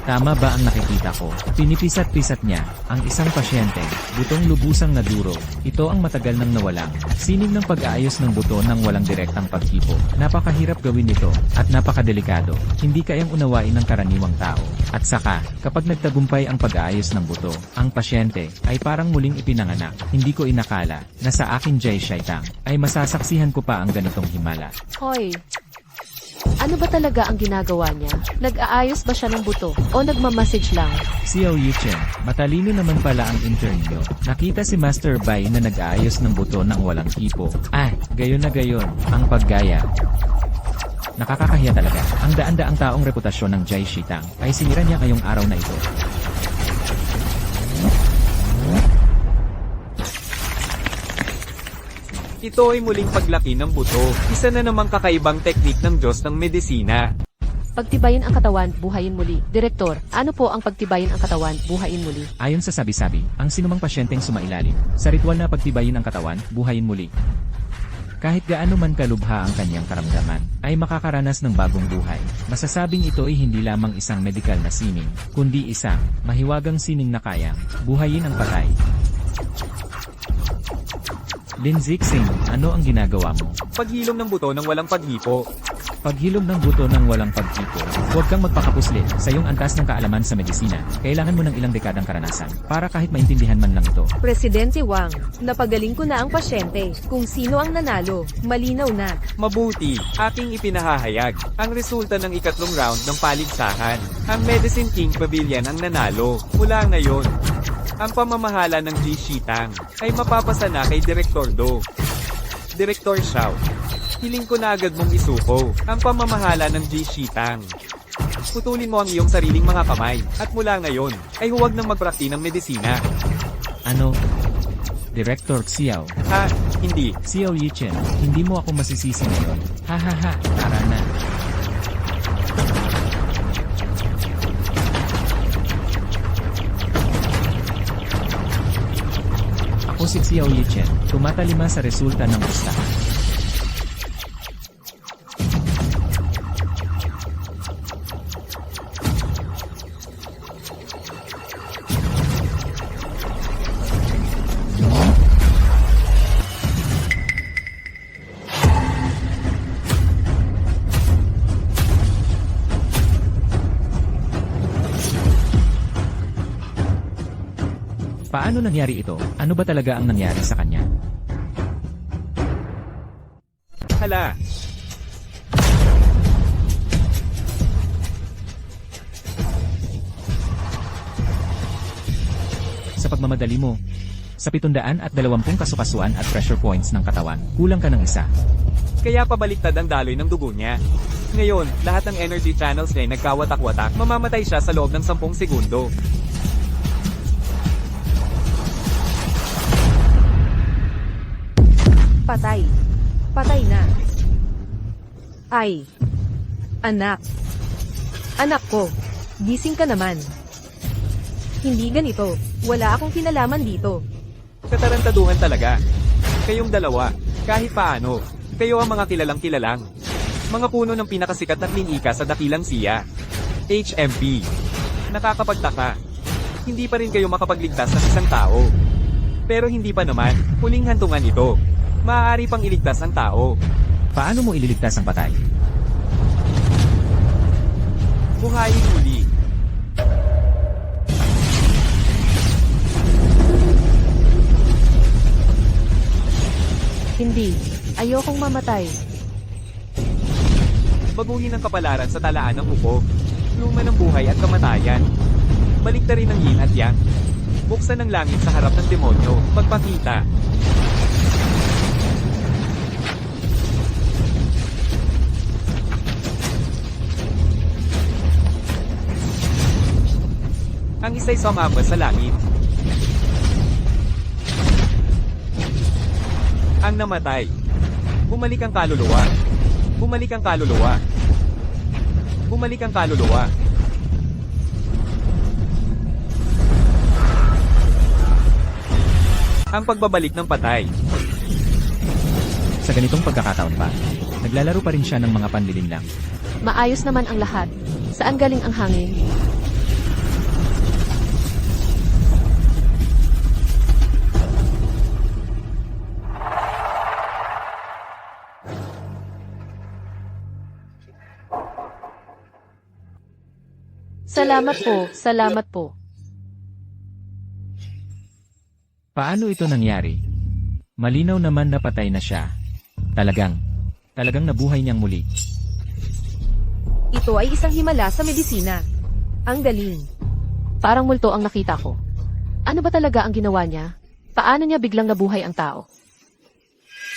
Tama ba ang nakikita ko? Pinipisat-pisat niya, ang isang pasyente, butong lubusang naduro. Ito ang matagal nang nawalang sining ng pag-aayos ng buto ng walang direktang paghipo. Napakahirap gawin ito, at napakadelikado. Hindi kayang unawain ng karaniwang tao. At saka, kapag nagtagumpay ang pag-aayos ng buto, ang pasyente ay parang muling ipinanganak. Hindi ko inakala na sa akin Jai Shaitang ay masasaksihan ko pa ang ganitong himala. Hoy, ano ba talaga ang ginagawa niya? Nag-aayos ba siya ng buto? O nagmamassage lang? Xiao Yichen, matalino naman pala ang intern nyo. Nakita si Master Bai na nag-aayos ng buto ng walang hipo. Gayon na gayon, ang paggaya. Nakakakahiya talaga. Ang daan-daang taong reputasyon ng Jai Shitang ay sinira niya ngayong araw na ito. Ito ay muling paglaki ng buto. Isa na namang kakaibang teknik ng Diyos ng medisina. Pagtibayin ang katawan, buhayin muli. Direktor, ano po ang pagtibayin ang katawan, buhayin muli? Ayon sa sabi-sabi, ang sinumang pasyenteng sumailalim sa ritual na pagtibayin ang katawan, buhayin muli. Kahit gaano man kalubha ang kanyang karamdaman, ay makakaranas ng bagong buhay. Masasabing ito ay hindi lamang isang medikal na sining, kundi isang mahiwagang sining na kayang buhayin ang patay. Lin Zixing, ano ang ginagawa mo? Paghilom ng buto ng walang paghipo. Paghilom ng buto ng walang paghipo. Huwag kang magpakapuslit sa iyong antas ng kaalaman sa medisina. Kailangan mo ng ilang dekadang karanasan para kahit maintindihan man lang ito. Presidente Wang, napagaling ko na ang pasyente. Kung sino ang nanalo, malinaw na. Mabuti, aking ipinahahayag ang resulta ng ikatlong round ng paligsahan. Ang Medicine King Pavilion ang nanalo. Mula ngayon, ang pamamahala ng Ji Shitang ay mapapasa na kay Direktor Do. Direktor Xiao, hiling ko na agad mong isuko ang pamamahala ng Ji Shitang. Putulin mo ang iyong sariling mga kamay, at mula ngayon, ay huwag nang magprakti ng medisina. Ano? Director Xiao. Hindi. Xiao Yichen, hindi mo ako masisisi ngayon. Tara na. Ako si Xiao Yichen, tumatalima sa resulta ng listahan. Paano nangyari ito? Ano ba talaga ang nangyari sa kanya? Hala! Sa pagmamadali mo, sa 720 kasukasuan at pressure points ng katawan, kulang ka ng isa. Kaya pabaliktad ang daloy ng dugo niya. Ngayon, lahat ng energy channels niya ay nagkawatak-watak, mamamatay siya sa loob ng 10 segundo. Patay. Patay na. Ay. Anak. Anak ko. Gising ka naman. Hindi ganito. Wala akong kinalaman dito. Katarantaduhan talaga. Kayong dalawa, kahit paano, kayo ang mga kilalang-kilalang. Mga puno ng pinakasikat na klinika sa dakilang siya. HMP. Nakakapagtaka. Hindi pa rin kayo makapagligtas ng isang tao. Pero hindi pa naman, huling hantungan ito. Maaari pang iligtas ang tao. Paano mo ililigtas ang patay? Buhayin muli. Hindi. Ayokong mamatay. Baguhin ang kapalaran sa talaan ng upo. Luma ng buhay at kamatayan. Baliktarin ang yin at yang. Buksan ang langit sa harap ng demonyo. Magpakita. Ang isa'y sumamba sa langit. Ang namatay. Bumalik ang kaluluwa. Bumalik ang kaluluwa. Bumalik ang kaluluwa. Ang pagbabalik ng patay. Sa ganitong pagkakataon pa, naglalaro pa rin siya ng mga panlilinlang. Maayos naman ang lahat. Saan galing ang hangin? Salamat po, salamat po. Paano ito nangyari? Malinaw naman na patay na siya. Talagang nabuhay niyang muli. Ito ay isang himala sa medisina. Ang galing. Parang multo ang nakita ko. Ano ba talaga ang ginawa niya? Paano niya biglang nabuhay ang tao?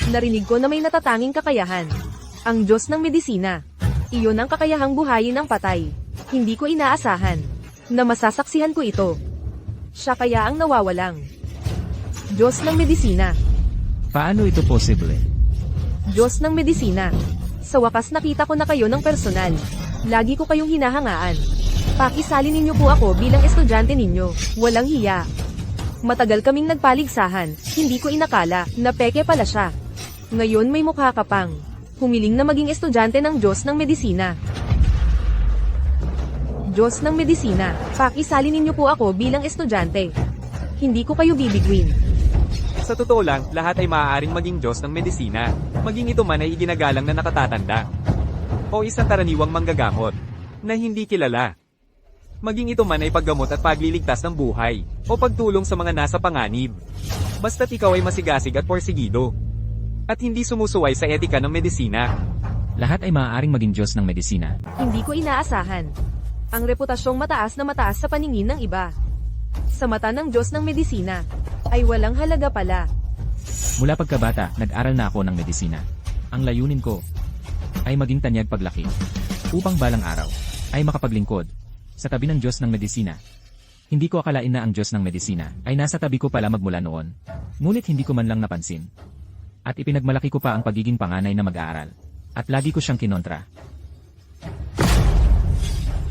Narinig ko na may natatanging kakayahan. Ang Diyos ng medisina. Iyon ang kakayahang buhayin ang patay. Hindi ko inaasahan na masasaksihan ko ito. Siya kaya ang nawawalang Diyos ng medisina. Paano ito posible? Diyos ng medisina. Sa wakas nakita ko na kayo ng personal. Lagi ko kayong hinahangaan. Pakisali ninyo po ako bilang estudyante ninyo. Walang hiya. Matagal kaming nagpaligsahan. Hindi ko inakala na peke pala siya. Ngayon may mukha ka pang humiling na maging estudyante ng Diyos ng medisina. Diyos ng medisina, pakisali ninyo po ako bilang estudyante. Hindi ko kayo bibiguin. Sa totoo lang, lahat ay maaaring maging Diyos ng medisina. Maging ito man ay iginagalang na nakatatanda. O isang karaniwang manggagamot na hindi kilala. Maging ito man ay paggamot at pagliligtas ng buhay o pagtulong sa mga nasa panganib. Basta't ikaw ay masigasig at porsigido. At hindi sumusuway sa etika ng medisina. Lahat ay maaaring maging Diyos ng medisina. Hindi ko inaasahan. Ang reputasyong mataas na mataas sa paningin ng iba. Sa mata ng Diyos ng medisina, ay walang halaga pala. Mula pagkabata, nag-aral na ako ng medisina. Ang layunin ko ay maging tanyag paglaki. Upang balang araw ay makapaglingkod sa tabi ng Diyos ng medisina. Hindi ko akalain na ang Diyos ng medisina ay nasa tabi ko pala magmula noon. Ngunit hindi ko man lang napansin. At ipinagmalaki ko pa ang pagiging panganay na mag-aaral. At lagi ko siyang kinontra.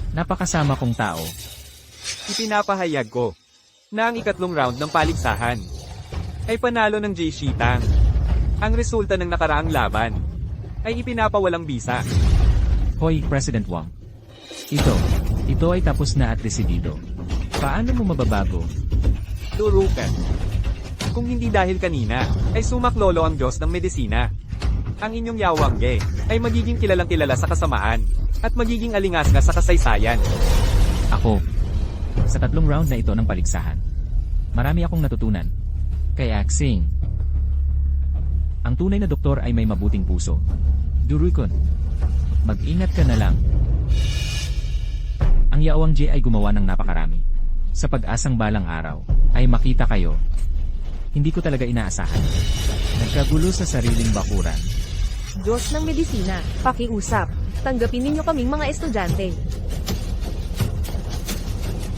Napakasama kong tao. Ipinapahayag ko na ang ikatlong round ng paligsahan ay panalo ng Jay Shitang. Ang resulta ng nakaraang laban ay ipinapawalang bisa. Hoy, President Wang. Ito ay tapos na at desidido. Paano mo mababago? Turukan. Kung hindi dahil kanina, ay sumaklolo ang Diyos ng medisina. Ang inyong Yawangge ay magiging kilalang kilala sa kasamaan at magiging alingas sa kasaysayan. Ako. Sa 3 round na ito ng paligsahan, marami akong natutunan. Kaya Xing, ang tunay na doktor ay may mabuting puso. Durukon, mag-ingat ka na lang. Ang Yawangje ay gumawa ng napakarami. Sa pag-asang balang araw, ay makita kayo. Hindi ko talaga inaasahan. Nagkagulo sa sariling bakuran. Diyos ng medisina, pakiusap. Tanggapin ninyo kaming mga estudyante.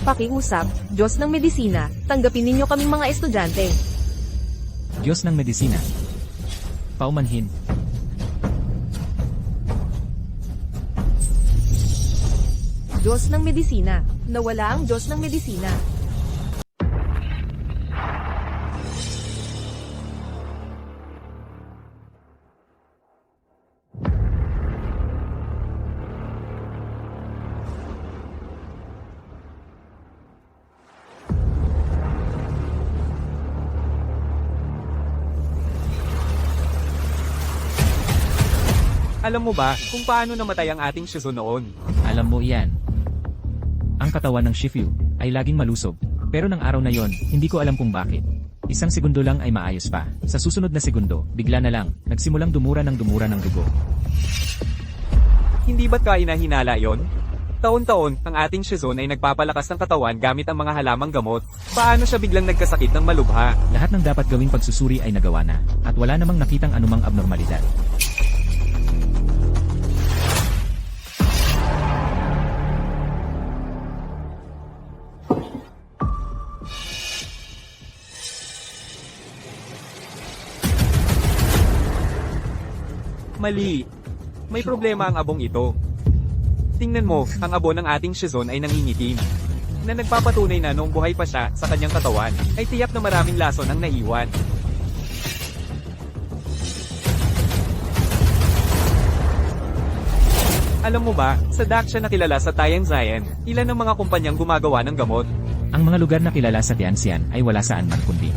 Pakiusap, Diyos ng medisina, tanggapin ninyo kaming mga estudyante. Diyos ng medisina. Paumanhin. Diyos ng medisina, nawala ang Diyos ng medisina. Alam mo ba kung paano namatay ang ating Shizu noon? Alam mo yan. Ang katawan ng Shifu ay laging malusog. Pero ng araw na yon, hindi ko alam kung bakit. 1 segundo lang ay maayos pa. Sa susunod na segundo, bigla na lang, nagsimulang dumura ng dugo. Hindi ba't kainahinala yon? Taon-taon, ang ating Shizun ay nagpapalakas ng katawan gamit ang mga halamang gamot. Paano siya biglang nagkasakit ng malubha? Lahat ng dapat gawing pagsusuri ay nagawa na, at wala namang nakitang anumang abnormalidad. Mali. May problema ang abong ito. Tingnan mo, ang abo ng ating Shizun ay nangingitim. Na nagpapatunay na noong buhay pa siya sa kanyang katawan, ay tiyak na maraming lason ang naiwan. Alam mo ba, sa Daksha na kilala sa Taiyang Zayan, ilan ang mga kumpanyang gumagawa ng gamot? Ang mga lugar na kilala sa Tianxian ay wala saan man kundi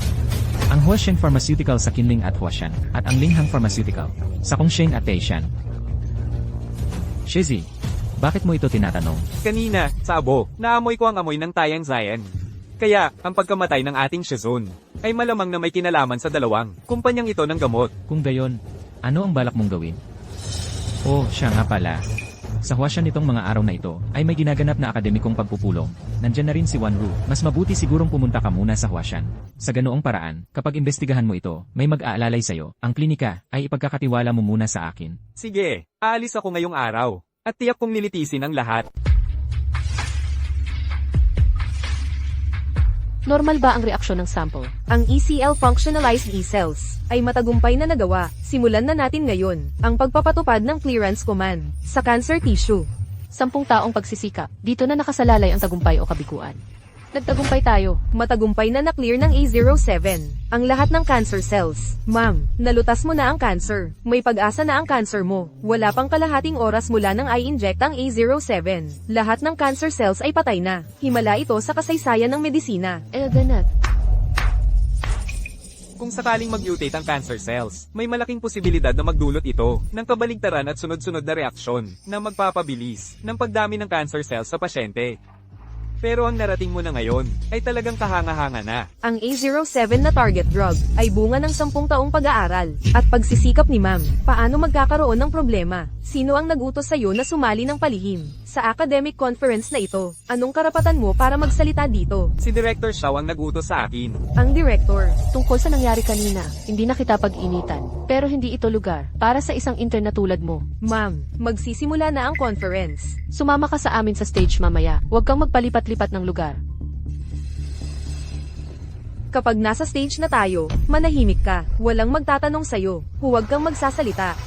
ang Huashen Pharmaceutical sa Qinling at Huashan, at ang Linghang Pharmaceutical sa Kongshen at Taishan. Shizi, bakit mo ito tinatanong? Kanina, sa abo, naamoy ko ang amoy ng Taiyang Zayan. Kaya, ang pagkamatay ng ating Shizun, ay malamang na may kinalaman sa dalawang kumpanyang ito ng gamot. Kung gayon, ano ang balak mong gawin? Oh, siya nga pala. Sa Huashan nitong mga araw na ito, ay may ginaganap na akademikong pagpupulong. Nandyan na rin si Wanru. Mas mabuti sigurong pumunta ka muna sa Huashan. Sa ganoong paraan, kapag imbestigahan mo ito, may mag-aalalay sa'yo. Ang klinika, ay ipagkakatiwala mo muna sa akin. Sige, aalis ako ngayong araw. At tiyak kong nilitisin ang lahat. Normal ba ang reaksyon ng sample? Ang ECL functionalized E-cells ay matagumpay na nagawa. Simulan na natin ngayon ang pagpapatupad ng clearance command sa cancer tissue. 10 taong pagsisikap, dito na nakasalalay ang tagumpay o kabiguan. Nagtagumpay tayo. Matagumpay na na-clear ng A07 ang lahat ng cancer cells. Ma'am, nalutas mo na ang cancer. May pag-asa na ang cancer mo. Wala pang kalahating oras mula nang i-inject ang A07. Lahat ng cancer cells ay patay na. Himala ito sa kasaysayan ng medisina. Ganat. Kung sakaling mag-mutate ang cancer cells, may malaking posibilidad na magdulot ito ng kabaligtaran at sunod-sunod na reaksyon na magpapabilis ng pagdami ng cancer cells sa pasyente. Pero ang narating mo na ngayon ay talagang kahanga-hanga na. Ang A07 na target drug ay bunga ng 10 taong pag-aaral at pagsisikap ni Ma'am. Paano magkakaroon ng problema? Sino ang nag-utos sa'yo na sumali ng palihim sa academic conference na ito? Anong karapatan mo para magsalita dito? Si Director Xiao ang nag-utos sa akin. Ang director. Tungkol sa nangyari kanina, hindi na kita pag-initan. Pero hindi ito lugar para sa isang intern na tulad mo. Ma'am, magsisimula na ang conference. Sumama ka sa amin sa stage mamaya. Huwag kang magpalipat-lipat ng lugar. Kapag nasa stage na tayo, manahimik ka. Walang magtatanong sa'yo. Huwag kang magsasalita.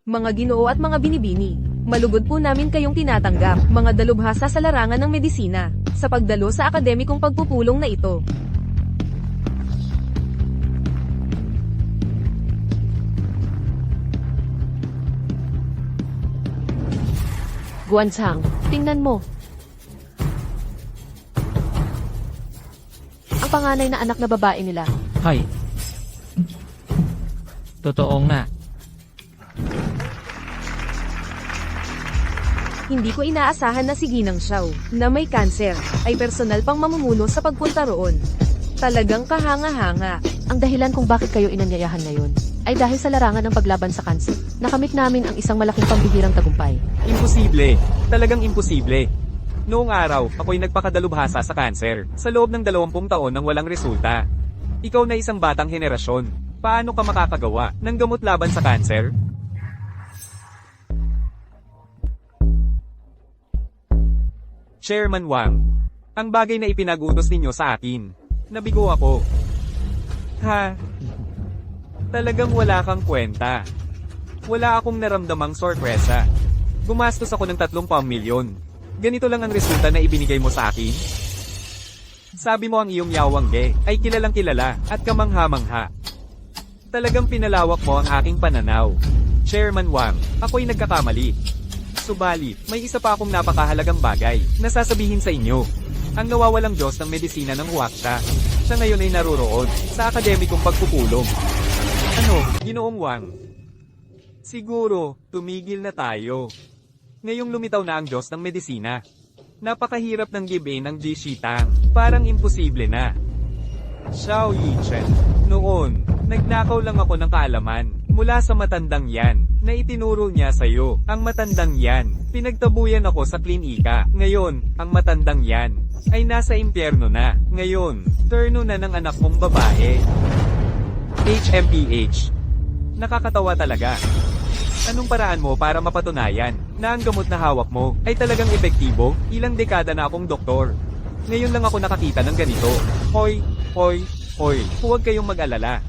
Mga Ginoo at mga binibini, malugod po namin kayong tinatanggap, mga dalubhasa sa larangan ng medisina, sa pagdalo sa akademikong pagpupulong na ito. Guanzhang, tingnan mo. Ang panganay na anak na babae nila. Hay. Totoo nga. Hindi ko inaasahan na si Ginang Xiao, na may kanser, ay personal pang mamumuno sa pagpunta roon. Talagang kahanga-hanga. Ang dahilan kung bakit kayo inanyayahan ngayon ay dahil sa larangan ng paglaban sa kanser. Nakamit namin ang isang malaking pambihirang tagumpay. Imposible. Talagang imposible. Noong araw, ako'y nagpakadalubhasa sa kanser, sa loob ng 20 taon nang walang resulta. Ikaw na isang batang henerasyon. Paano ka makakagawa ng gamot laban sa kanser? Chairman Wang, ang bagay na ipinag-utos ninyo sa akin. Nabigo ako. Ha? Talagang wala kang kwenta. Wala akong naramdamang sorpresa. Gumastos ako ng 30 milyon. Ganito lang ang resulta na ibinigay mo sa akin? Sabi mo ang iyong Yawangge ay kilalang kilala at kamangha-mangha. Talagang pinalawak mo ang aking pananaw. Chairman Wang, ako'y nagkakamali. Subalit, may isa pa akong napakahalagang bagay na sasabihin sa inyo. Ang nawawalang Diyos ng medisina ng Huaxia. Siya ngayon ay naroroon sa akademikong pagpupulong. Ano, Ginoong Wang? Siguro, tumigil na tayo. Ngayong lumitaw na ang Diyos ng medisina. Napakahirap ng give-in ng Ji Shitang. Parang imposible na. Xiao Yichen, noon, nagnakaw lang ako ng kaalaman mula sa matandang yan na itinuro niya sa'yo. Ang matandang yan, pinagtabuyan ako sa klinika. Ngayon, ang matandang yan ay nasa impyerno na. Ngayon, turno na ng anak mong babae. HMPH. Nakakatawa talaga. Anong paraan mo para mapatunayan na ang gamot na hawak mo ay talagang epektibo? Ilang dekada na akong doktor. Ngayon lang ako nakakita ng ganito. Hoy, hoy, hoy, huwag kayong mag-alala.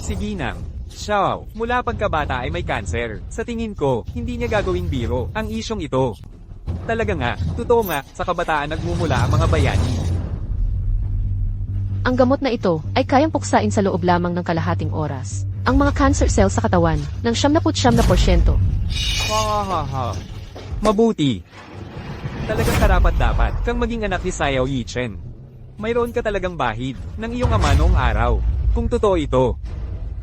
Si Ginang Xiao, mula pagkabata ay may kanser. Sa tingin ko, hindi niya gagawing biro ang isyong ito. Talaga nga, totoo nga, sa kabataan nagmumula ang mga bayani. Ang gamot na ito ay kayang puksain sa loob lamang ng kalahating oras ang mga cancer cells sa katawan ng 79%. Ha. Mabuti. Talagang karapat-dapat kang maging anak ni Xiao Yichen. Mayroon ka talagang bahid ng iyong ama noong araw. Kung totoo ito,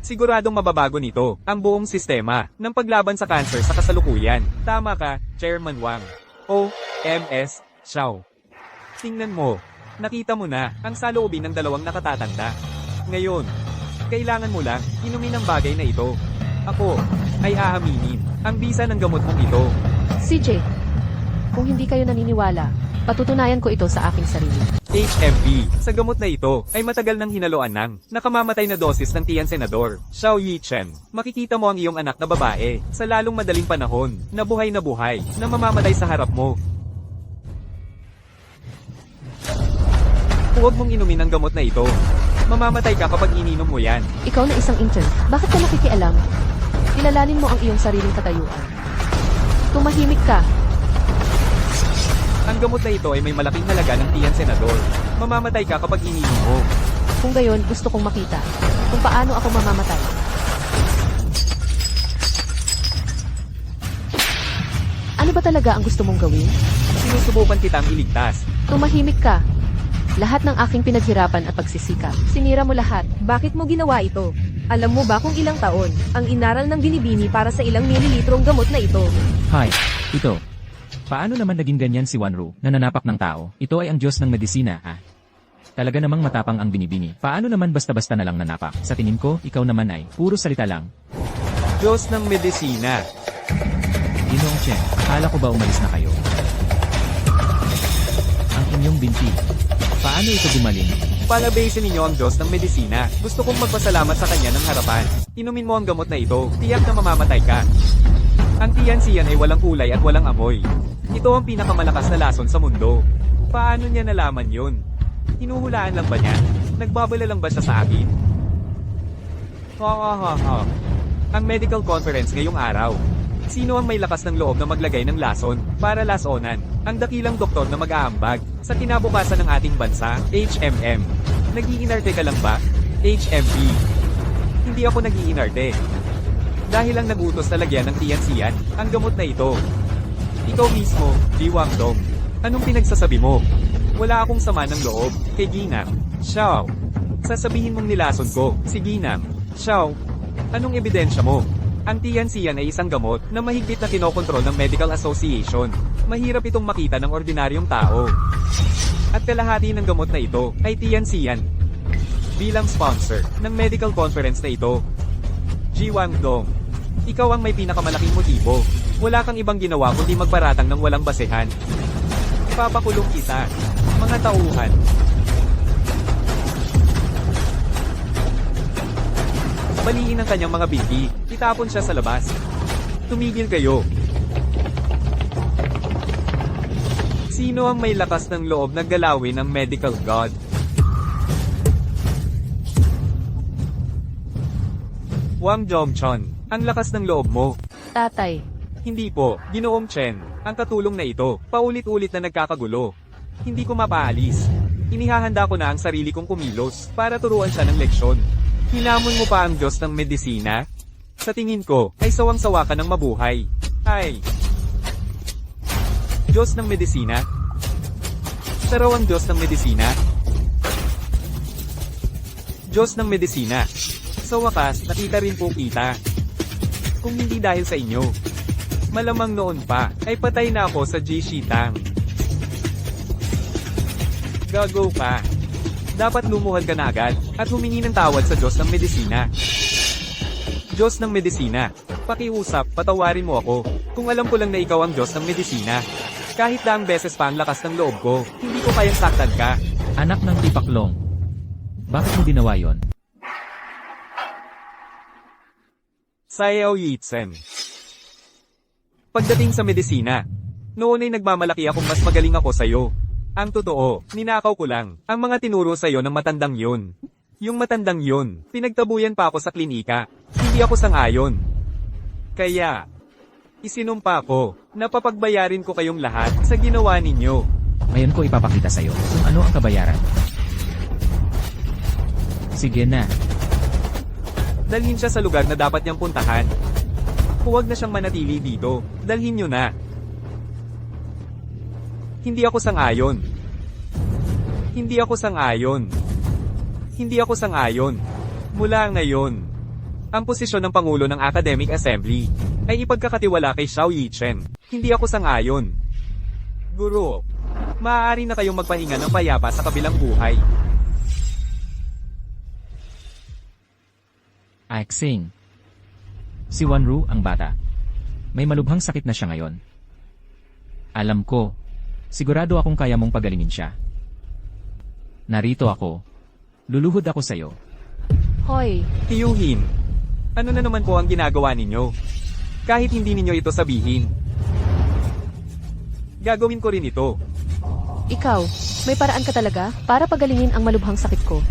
siguradong mababago nito ang buong sistema ng paglaban sa kanser sa kasalukuyan. Tama ka, Chairman Wang. O, MS, Xiao. Tingnan mo, nakita mo na ang saloobin ng dalawang nakatatanda. Ngayon, kailangan mo lang inumin ang bagay na ito. Ako ay aaminin ang bisa ng gamot mong ito. CJ, kung hindi kayo naniniwala, patutunayan ko ito sa aking sarili. HMP, sa gamot na ito, ay matagal nang hinaloan ng nakamamatay na dosis ng Tian Senador, Xiao Yichen. Makikita mo ang iyong anak na babae, sa lalong madaling panahon, na buhay, na mamamatay sa harap mo. Huwag mong inumin ang gamot na ito. Mamamatay ka kapag ininom mo yan. Ikaw na isang intern, bakit ka nakikialam? Kilalanin mo ang iyong sariling katayuan. Tumahimik ka. Ang gamot na ito ay may malaking halaga ng Tian Senador. Mamamatay ka kapag ininom mo. Kung gayon, gusto kong makita kung paano ako mamamatay. Ano ba talaga ang gusto mong gawin? Sinusubukan kitang iligtas. Tumahimik ka. Lahat ng aking pinaghirapan at pagsisikap, sinira mo lahat. Bakit mo ginawa ito? Alam mo ba kung ilang taon ang inaral ng binibini para sa ilang mililitrong gamot na ito? Hay. Ito. Paano naman naging ganyan si Wanru, na nanapak ng tao? Ito ay ang Diyos ng medisina, ha? Talaga namang matapang ang binibini. Paano naman basta-basta na lang nanapak? Sa tingin ko, ikaw naman ay puro salita lang. Diyos ng medisina. Ginoong Chen, akala ko ba umalis na kayo? Ang inyong binti. Paano ito gumaling? Palabasin ninyo ang Diyos ng medisina. Gusto kong magpasalamat sa kanya ng harapan. Inumin mo ang gamot na ito. Tiyak na mamamatay ka. Ang Tian ay walang kulay at walang amoy. Ito ang pinakamalakas na lason sa mundo. Paano niya nalaman yun? Hinuhulaan lang ba niya? Nagbabala lang ba siya sa akin? Ha. Ang medical conference ngayong araw. Sino ang may lakas ng loob na maglagay ng lason para lasonan ang dakilang doktor na mag-aambag sa kinabukasan ng ating bansa? HMM. Nag-iinarte ka lang ba? HMP. Hindi ako nag-iinarte. Dahil lang nagutos na lagyan ng Tian ang gamot na ito. Ikaw mismo, Ji Wangdong. Anong pinagsasabi mo? Wala akong sama ng loob, kay Ginam. Xiao. Sasabihin mong nilason ko, si Ginam. Xiao. Anong ebidensya mo? Ang Tianxian ay isang gamot na mahigpit na kinokontrol ng Medical Association. Mahirap itong makita ng ordinaryong tao. At kalahati ng gamot na ito ay Tianxian. Bilang sponsor ng medical conference na ito, Ji Wangdong, ikaw ang may pinakamalaking motibo. Wala kang ibang ginawa kundi magparatang ng walang basehan. Ipapakulong kita, mga tauhan. Baliin ang kanyang mga binti, itapon siya sa labas. Tumigil kayo. Sino ang may lakas ng loob na galawin ang medical god? Wang Zhongchon, ang lakas ng loob mo. Tatay, Hindi po, Ginoong Chen, ang katulong na ito, paulit-ulit na nagkakagulo. Hindi ko mapaalis. Inihahanda ko na ang sarili kong kumilos, para turuan siya ng leksyon. Hinamon mo pa ang Diyos ng medisina? Sa tingin ko, ay sawang-sawa ka ng mabuhay. Ay! Diyos ng medisina? Siya raw ang Diyos ng medisina? Diyos ng medisina. Sa wakas, nakita rin po kita. Kung hindi dahil sa inyo, malamang noon pa, ay patay na ako sa Ji Shitang. Gago pa. Dapat lumuhad ka na agad, at humingi ng tawad sa Diyos ng medisina. Diyos ng medisina, pakiusap, patawarin mo ako, kung alam ko lang na ikaw ang Diyos ng medisina. Kahit daang beses pa ang lakas ng loob ko, hindi ko kayang saktan ka. Anak ng tipaklong. Bakit mo ginawa yon? Sayao Yitsen. Pagdating sa medisina, noon ay nagmamalaki akong mas magaling ako sa'yo. Ang totoo, ninakaw ko lang, ang mga tinuro sa'yo ng matandang yun. Yung matandang yun, pinagtabuyan pa ako sa klinika. Hindi ako sang-ayon. Kaya, isinumpa ko, napapagbayarin ko kayong lahat sa ginawa ninyo. Ngayon ko ipapakita sa'yo kung ano ang kabayaran. Sige na. Dalhin siya sa lugar na dapat niyang puntahan. Huwag na siyang manatili dito, dalhin niyo na. Hindi ako sang-ayon. Hindi ako sang-ayon. Hindi ako sang-ayon. Mula ngayon, ang posisyon ng Pangulo ng Academic Assembly ay ipagkakatiwala kay Xiao Yichen. Hindi ako sang-ayon. Guro, maaari na kayong magpahinga ng payapa sa kabilang buhay. Aixing. Si Wanru ang bata. May malubhang sakit na siya ngayon. Alam ko. Sigurado akong kaya mong pagalingin siya. Narito ako. Luluhod ako sa'yo. hoy, Tiyuhin, ano na naman po ang ginagawa ninyo? Kahit hindi ninyo ito sabihin. Gagawin ko rin ito. ikaw, may paraan ka talaga para pagalingin ang malubhang sakit ko.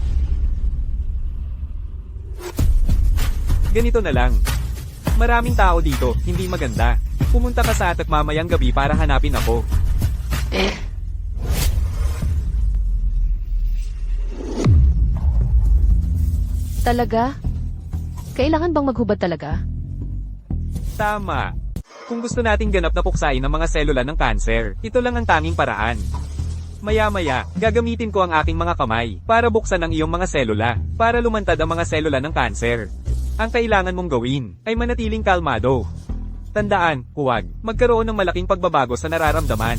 Ganito na lang. Maraming tao dito, hindi maganda. Pumunta ka sa atat mamayang gabi para hanapin ako. Talaga? Kailangan bang maghubad talaga? Tama. Kung gusto nating ganap na puksain ang mga selula ng kanser, ito lang ang tanging paraan. Maya-maya, gagamitin ko ang aking mga kamay para buksan ang iyong mga selula, para lumantad ang mga selula ng kanser. Ang kailangan mong gawin ay manatiling kalmado. Tandaan, huwag magkaroon ng malaking pagbabago sa nararamdaman.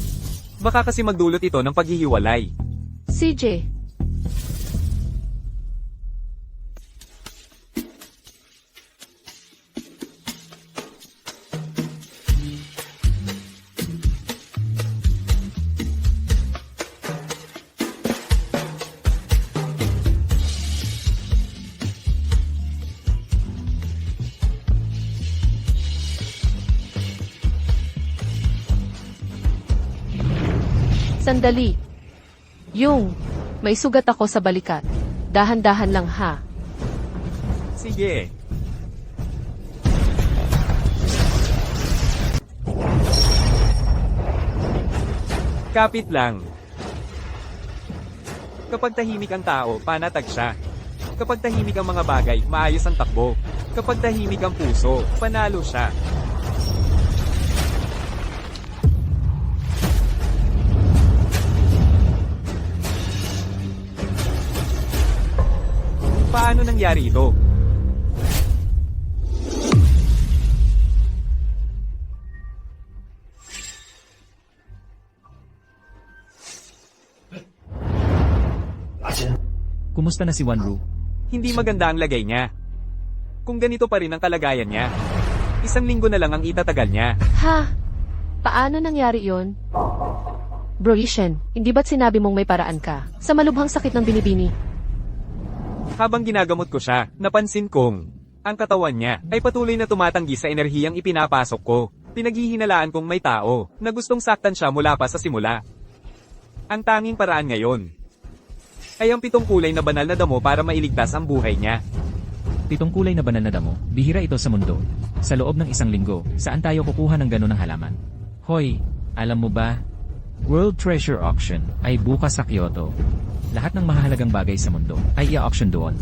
Baka kasi magdulot ito ng paghihiwalay. CJ, sandali. Yung, may sugat ako sa balikat. Dahan-dahan lang ha. Sige. Kapit lang. Kapag tahimik ang tao, panatag siya. Kapag tahimik ang mga bagay, maayos ang takbo. Kapag tahimik ang puso, panalo siya. Paano nangyari ito? Kumusta na si Wanru? Hindi maganda ang lagay niya. Kung ganito pa rin ang kalagayan niya, 1 linggo na lang ang itatagal niya. Ha? Paano nangyari yon? Bro Ishen, hindi ba't sinabi mong may paraan ka? Sa malubhang sakit ng binibini. Habang ginagamot ko siya, napansin kong ang katawan niya ay patuloy na tumatanggi sa enerhiyang ipinapasok ko. Pinaghihinalaan kong may tao na gustong saktan siya mula pa sa simula. Ang tanging paraan ngayon ay ang 7 kulay na banal na damo para mailigtas ang buhay niya. 7 kulay na banal na damo, bihira ito sa mundo. Sa loob ng 1 linggo, saan tayo kukuha ng ganun ng halaman? Hoy, alam mo ba? World Treasure Auction ay bukas sa Kyoto. Lahat ng mahalagang bagay sa mundo ay i-auction doon.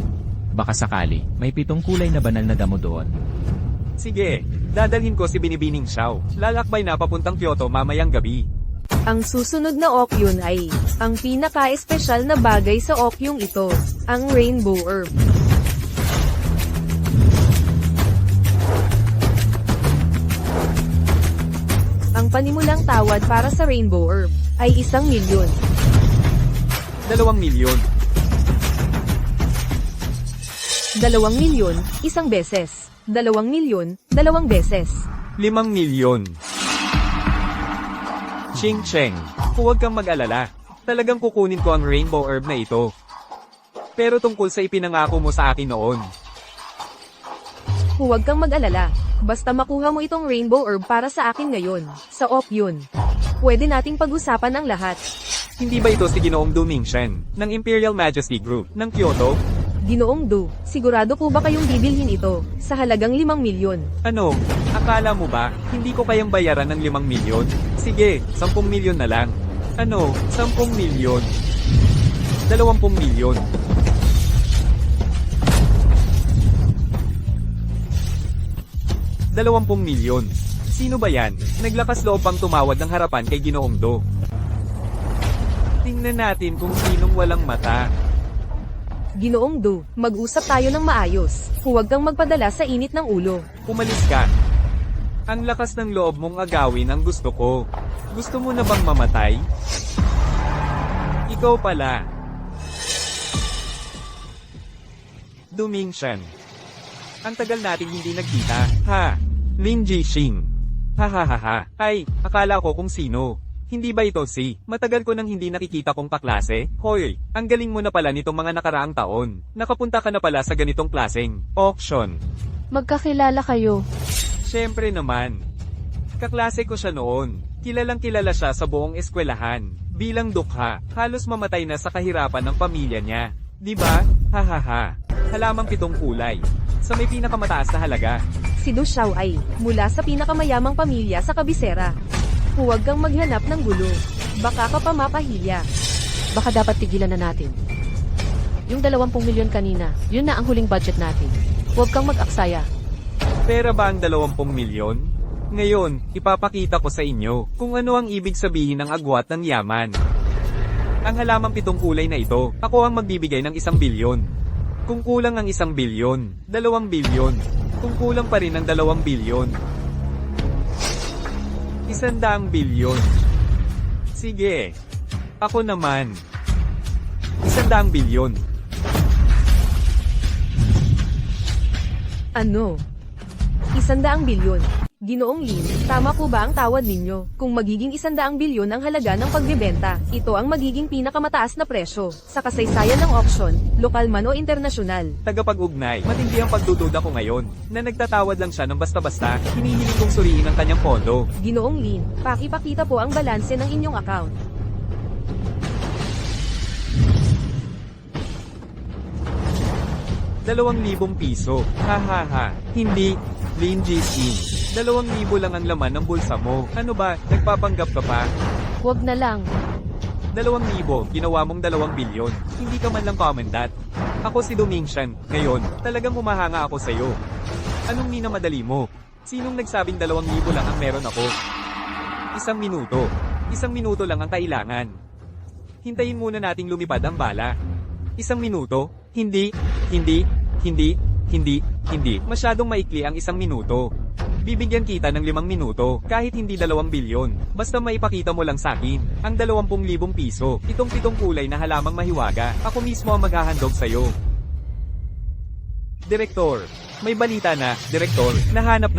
Baka sakali, may 7 kulay na banal na damo doon. Sige, dadalhin ko si Binibining Xiao. Lalakbay na papuntang Kyoto mamayang gabi. Ang susunod na okyun ay ang pinaka-espesyal na bagay sa okyung ito, ang Rainbow Herb. Ang panimulang tawad para sa Rainbow Herb ay 1 milyon. 2 milyon. 2 milyon, 1 beses. 2 milyon, 2 beses. 5 milyon. Ching Cheng, huwag kang mag-alala. Talagang kukunin ko ang Rainbow Herb na ito. Pero tungkol sa ipinangako mo sa akin noon, Huwag kang mag-alala. Basta makuha mo itong Rainbow Herb para sa akin ngayon, sa okyun. Pwede nating pag-usapan ang lahat. hindi ba ito si Ginoong Du Mingshen, ng Imperial Majesty Group, ng Kyoto? Ginoong Du, sigurado po ba kayong bibilhin ito, sa halagang 5 milyon? Ano, akala mo ba, hindi ko kayang bayaran ng 5 milyon? Sige, 10 milyon na lang. Ano, 10 milyon? 20 milyon. $20 milyon. Sino ba yan? Naglakas loob pang tumawad ng harapan kay Ginoong Do. Tingnan natin kung sinong walang mata. Ginoong Du, mag-usap tayo ng maayos. Huwag kang magpadala sa init ng ulo. Umalis ka. Ang lakas ng loob mong agawin ang gusto ko. Gusto mo na bang mamatay? Ikaw pala. Du Mingshen. Ang tagal natin hindi nagkita. Ha? Lin Jixing. Ha. Ay, akala ko kung sino. Hindi ba ito si? Matagal ko nang hindi nakikita kong kaklase? Hoy, ang galing mo na pala nitong mga nakaraang taon. Nakapunta ka na pala sa ganitong klaseng auction. Magkakilala kayo. Siyempre naman. Kaklase ko siya noon. Kilalang kilala siya sa buong eskwelahan. Bilang dukha, halos mamatay na sa kahirapan ng pamilya niya. Diba? Ha. Halamang 7 kulay. Sa may pinakamataas na halaga. Si Du Xiao ay, mula sa pinakamayamang pamilya sa kabisera. Huwag kang maghanap ng gulo. Baka ka pa mapahiya. Baka dapat tigilan na natin. Yung 20 milyon kanina, yun na ang huling budget natin. Huwag kang mag-aksaya. Pera ba ang 20 milyon? Ngayon, ipapakita ko sa inyo kung ano ang ibig sabihin ng agwat ng yaman. Ang halamang 7 kulay na ito, ako ang magbibigay ng 1 bilyon. Kung kulang ang 1 bilyon, 2 bilyon. Kung kulang pa rin ang 2 bilyon, 100 bilyon. Sige. Ako naman. 100 bilyon. Ano? 100 bilyon. Ginoong Lin, tama po ba ang tawad ninyo? Kung magiging 100 bilyon ang halaga ng pagbebenta, ito ang magiging pinakamataas na presyo sa kasaysayan ng auction, lokal man o internasyonal. Tagapag-ugnay, matindi ang pagdududa ko ngayon, na nagtatawad lang siya ng basta-basta, hinihiling kong suriin ang kanyang pondo. Ginoong Lin, pakipakita po ang balanse ng inyong account. ₱2,000. Ha. Hindi, Lin Jixing. 2,000 lang ang laman ng bulsa mo. Ano ba, nagpapanggap ka pa? Huwag na lang. 2,000, ginawa mong 2 bilyon. Hindi ka man lang commandant. Ako si Du Mingshen. Ngayon, talagang humahanga ako sa'yo. Anong minamadali mo? Sinong nagsabing 2,000 lang ang meron ako? 1 minuto. 1 minuto lang ang kailangan. Hintayin muna nating lumipad ang bala. 1 minuto? Hindi. Hindi, hindi, hindi, hindi. Masyadong maikli ang 1 minuto. Bibigyan kita ng 5 minuto, kahit hindi 2 bilyon. Basta maipakita mo lang sa akin, ang 20,000 piso. Itong 7 kulay na halamang mahiwaga, ako mismo ang maghahandog sa'yo. Direktor, may balita na, Direktor, nahanap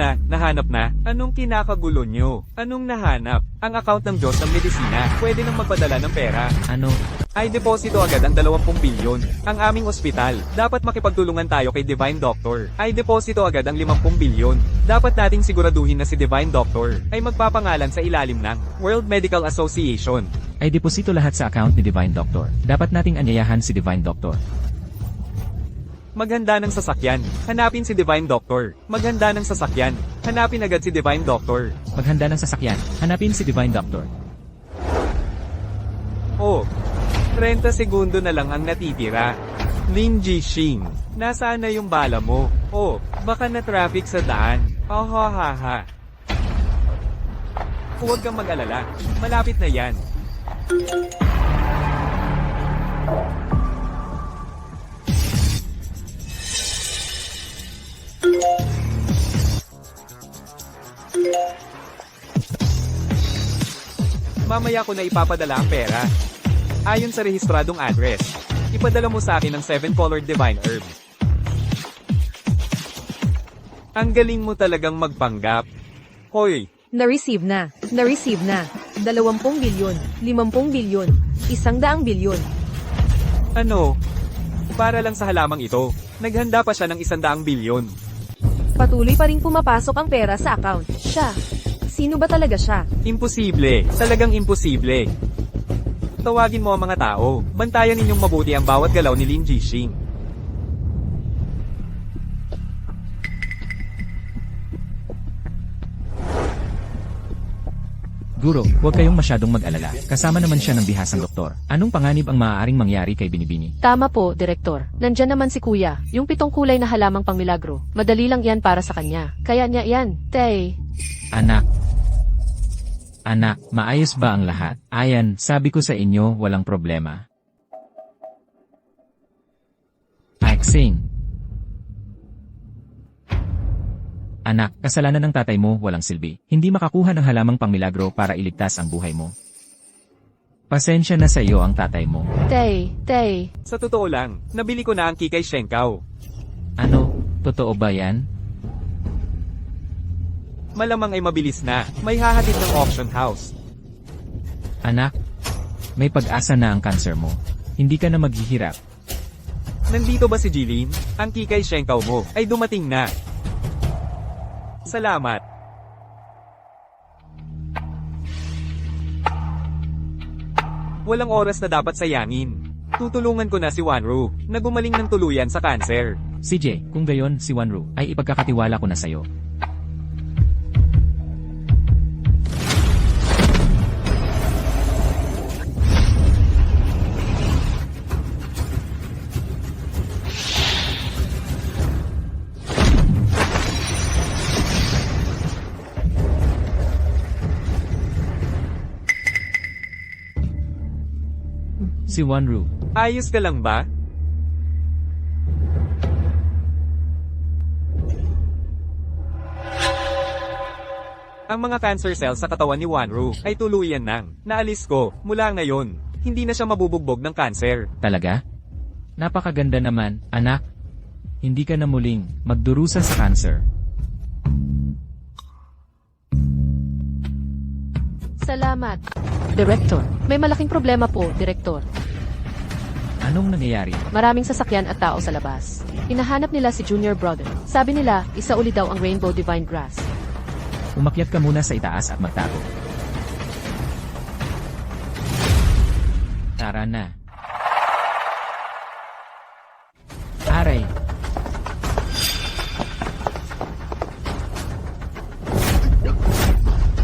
na. Anong kinakagulo nyo? Anong nahanap? Ang account ng Diyos ng Medisina, pwede nang magpadala ng pera. Ano? Ay deposito agad ang 20 bilyon. Ang aming ospital, dapat makipagtulungan tayo kay Divine Doctor. Ay deposito agad ang 50 bilyon. Dapat nating siguraduhin na si Divine Doctor ay magpapangalan sa ilalim ng World Medical Association. Ay deposito lahat sa account ni Divine Doctor. Dapat nating anyayahan si Divine Doctor. Maghanda ng sasakyan. Hanapin si Divine Doctor. Maghanda ng sasakyan. Hanapin agad si Divine Doctor. Maghanda ng sasakyan. Hanapin si Divine Doctor. Oh, 30 segundo na lang ang natitira. Lin Jixing, nasaan na yung bala mo? Oh, baka na traffic sa daan. Oh, ha ha ha. Huwag kang mag-alala. Malapit na yan. Mamaya ko na ipapadala ang pera. Ayon sa rehistradong address, ipadala mo sa akin ang 7-colored divine herb. Ang galing mo talagang magpanggap. Hoy, Na-receive na. 20 bilyon, 50 bilyon, 100 bilyon. ano? Para lang sa halamang ito, naghanda pa siya ng 100 bilyon. Patuloy pa rin pumapasok ang pera sa account. Siya. Sino ba talaga siya? Imposible, talagang imposible. Tawagin mo ang mga tao, bantayan ninyong mabuti ang bawat galaw ni Lin Jixing. Guro, huwag kayong masyadong mag-alala. Kasama naman siya ng bihasang doktor. Anong panganib ang maaaring mangyari kay Binibini? Tama po, Direktor. Nandyan naman si Kuya, yung 7 kulay na halamang pangmilagro. Madali lang yan para sa kanya. Kaya niya yan, Tay. Anak, maayos ba ang lahat? Ayan, sabi ko sa inyo, walang problema. Axing. Anak, kasalanan ng tatay mo, walang silbi. Hindi makakuha ng halamang pangmilagro para iligtas ang buhay mo. Pasensya na sa iyo ang tatay mo. Tay. Sa totoo lang, nabili ko na ang Kikay Shenkao. Ano? Totoo ba yan? Malamang ay mabilis na, may hahatid ng auction house. Anak, may pag-asa na ang cancer mo. Hindi ka na maghihirap. Nandito ba si Jilin? Ang Kikay Shenkao mo ay dumating na. Salamat. Walang oras na dapat sayangin. Tutulungan ko na si Wanru, na gumaling ng tuluyan sa cancer. CJ, kung gayon, si Wanru, ay ipagkakatiwala ko na sa'yo. Si Wanru. Ayos ka lang ba? Ang mga cancer cells sa katawan ni Wanru ay tuluyan nang naalis ko. Mula ngayon, hindi na siya mabubugbog ng cancer. Talaga? Napakaganda naman, anak. Hindi ka na muling magdurusa sa cancer. Salamat. Director, may malaking problema po, Direktor. Anong nangyayari? Maraming sasakyan at tao sa labas. Hinahanap nila si Junior Brother. Sabi nila, isa uli daw ang Rainbow Divine Grass. Umakyat ka muna sa itaas at magtago. Tara na. Aray!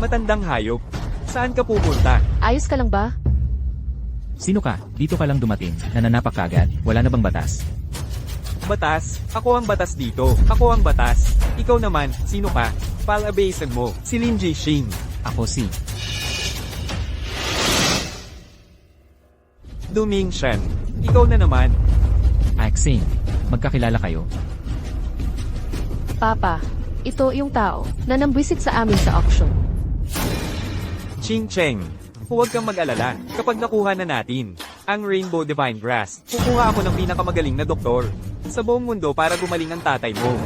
Matandang hayop. Saan ka pupunta? Ayos ka lang ba? Sino ka? Dito ka lang dumating. Nananapak ka agad. Wala na bang batas? Batas? Ako ang batas dito. Ako ang batas. Ikaw naman, sino ka? Palabasin mo. Si Lin Jixing. Ako si... Duming Shen. Ikaw na naman. Axing. magkakilala kayo. Papa, ito yung tao na nambwisit sa amin sa auction. Ching Cheng, huwag kang mag-alala. Kapag nakuha na natin ang Rainbow Divine Grass, kukuha ako ng pinakamagaling na doktor sa buong mundo para gumaling ang tatay mo.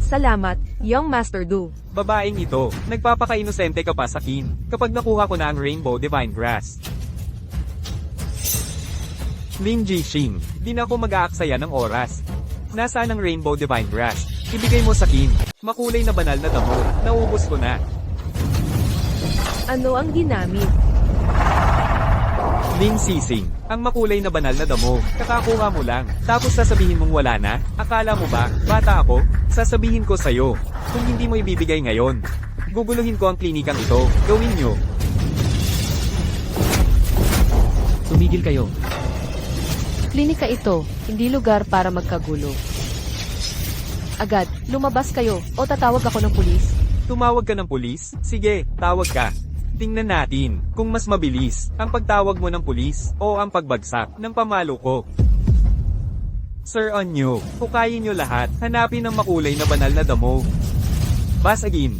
Salamat, Young Master Du. Babaeng ito, nagpapaka-inosente ka pa sa kin kapag nakuha ko na ang Rainbow Divine Grass. Lin Jixing, di na ako mag-aaksaya ng oras. Nasaan ang Rainbow Divine Grass? Ibigay mo sa kin. Makulay na banal na damo. Naubos ko na. Ano ang ginamit? Ling Sising, ang makulay na banal na damo. Kakakuha mo lang. Tapos sasabihin mong wala na? Akala mo ba, bata ako? Sasabihin ko sa'yo. Kung hindi mo ibibigay ngayon, guguluhin ko ang klinikang ito. Gawin nyo. Tumigil kayo. Klinika ito, hindi lugar para magkagulo. Agad, lumabas kayo o tatawag ako ng pulis. Tumawag ka ng pulis? Sige, tawag ka. Tingnan natin kung mas mabilis ang pagtawag mo ng pulis o ang pagbagsak ng pamalo ko. Sir Onyo, hukayin nyo lahat. Hanapin ang makulay na banal na damo. Basagin.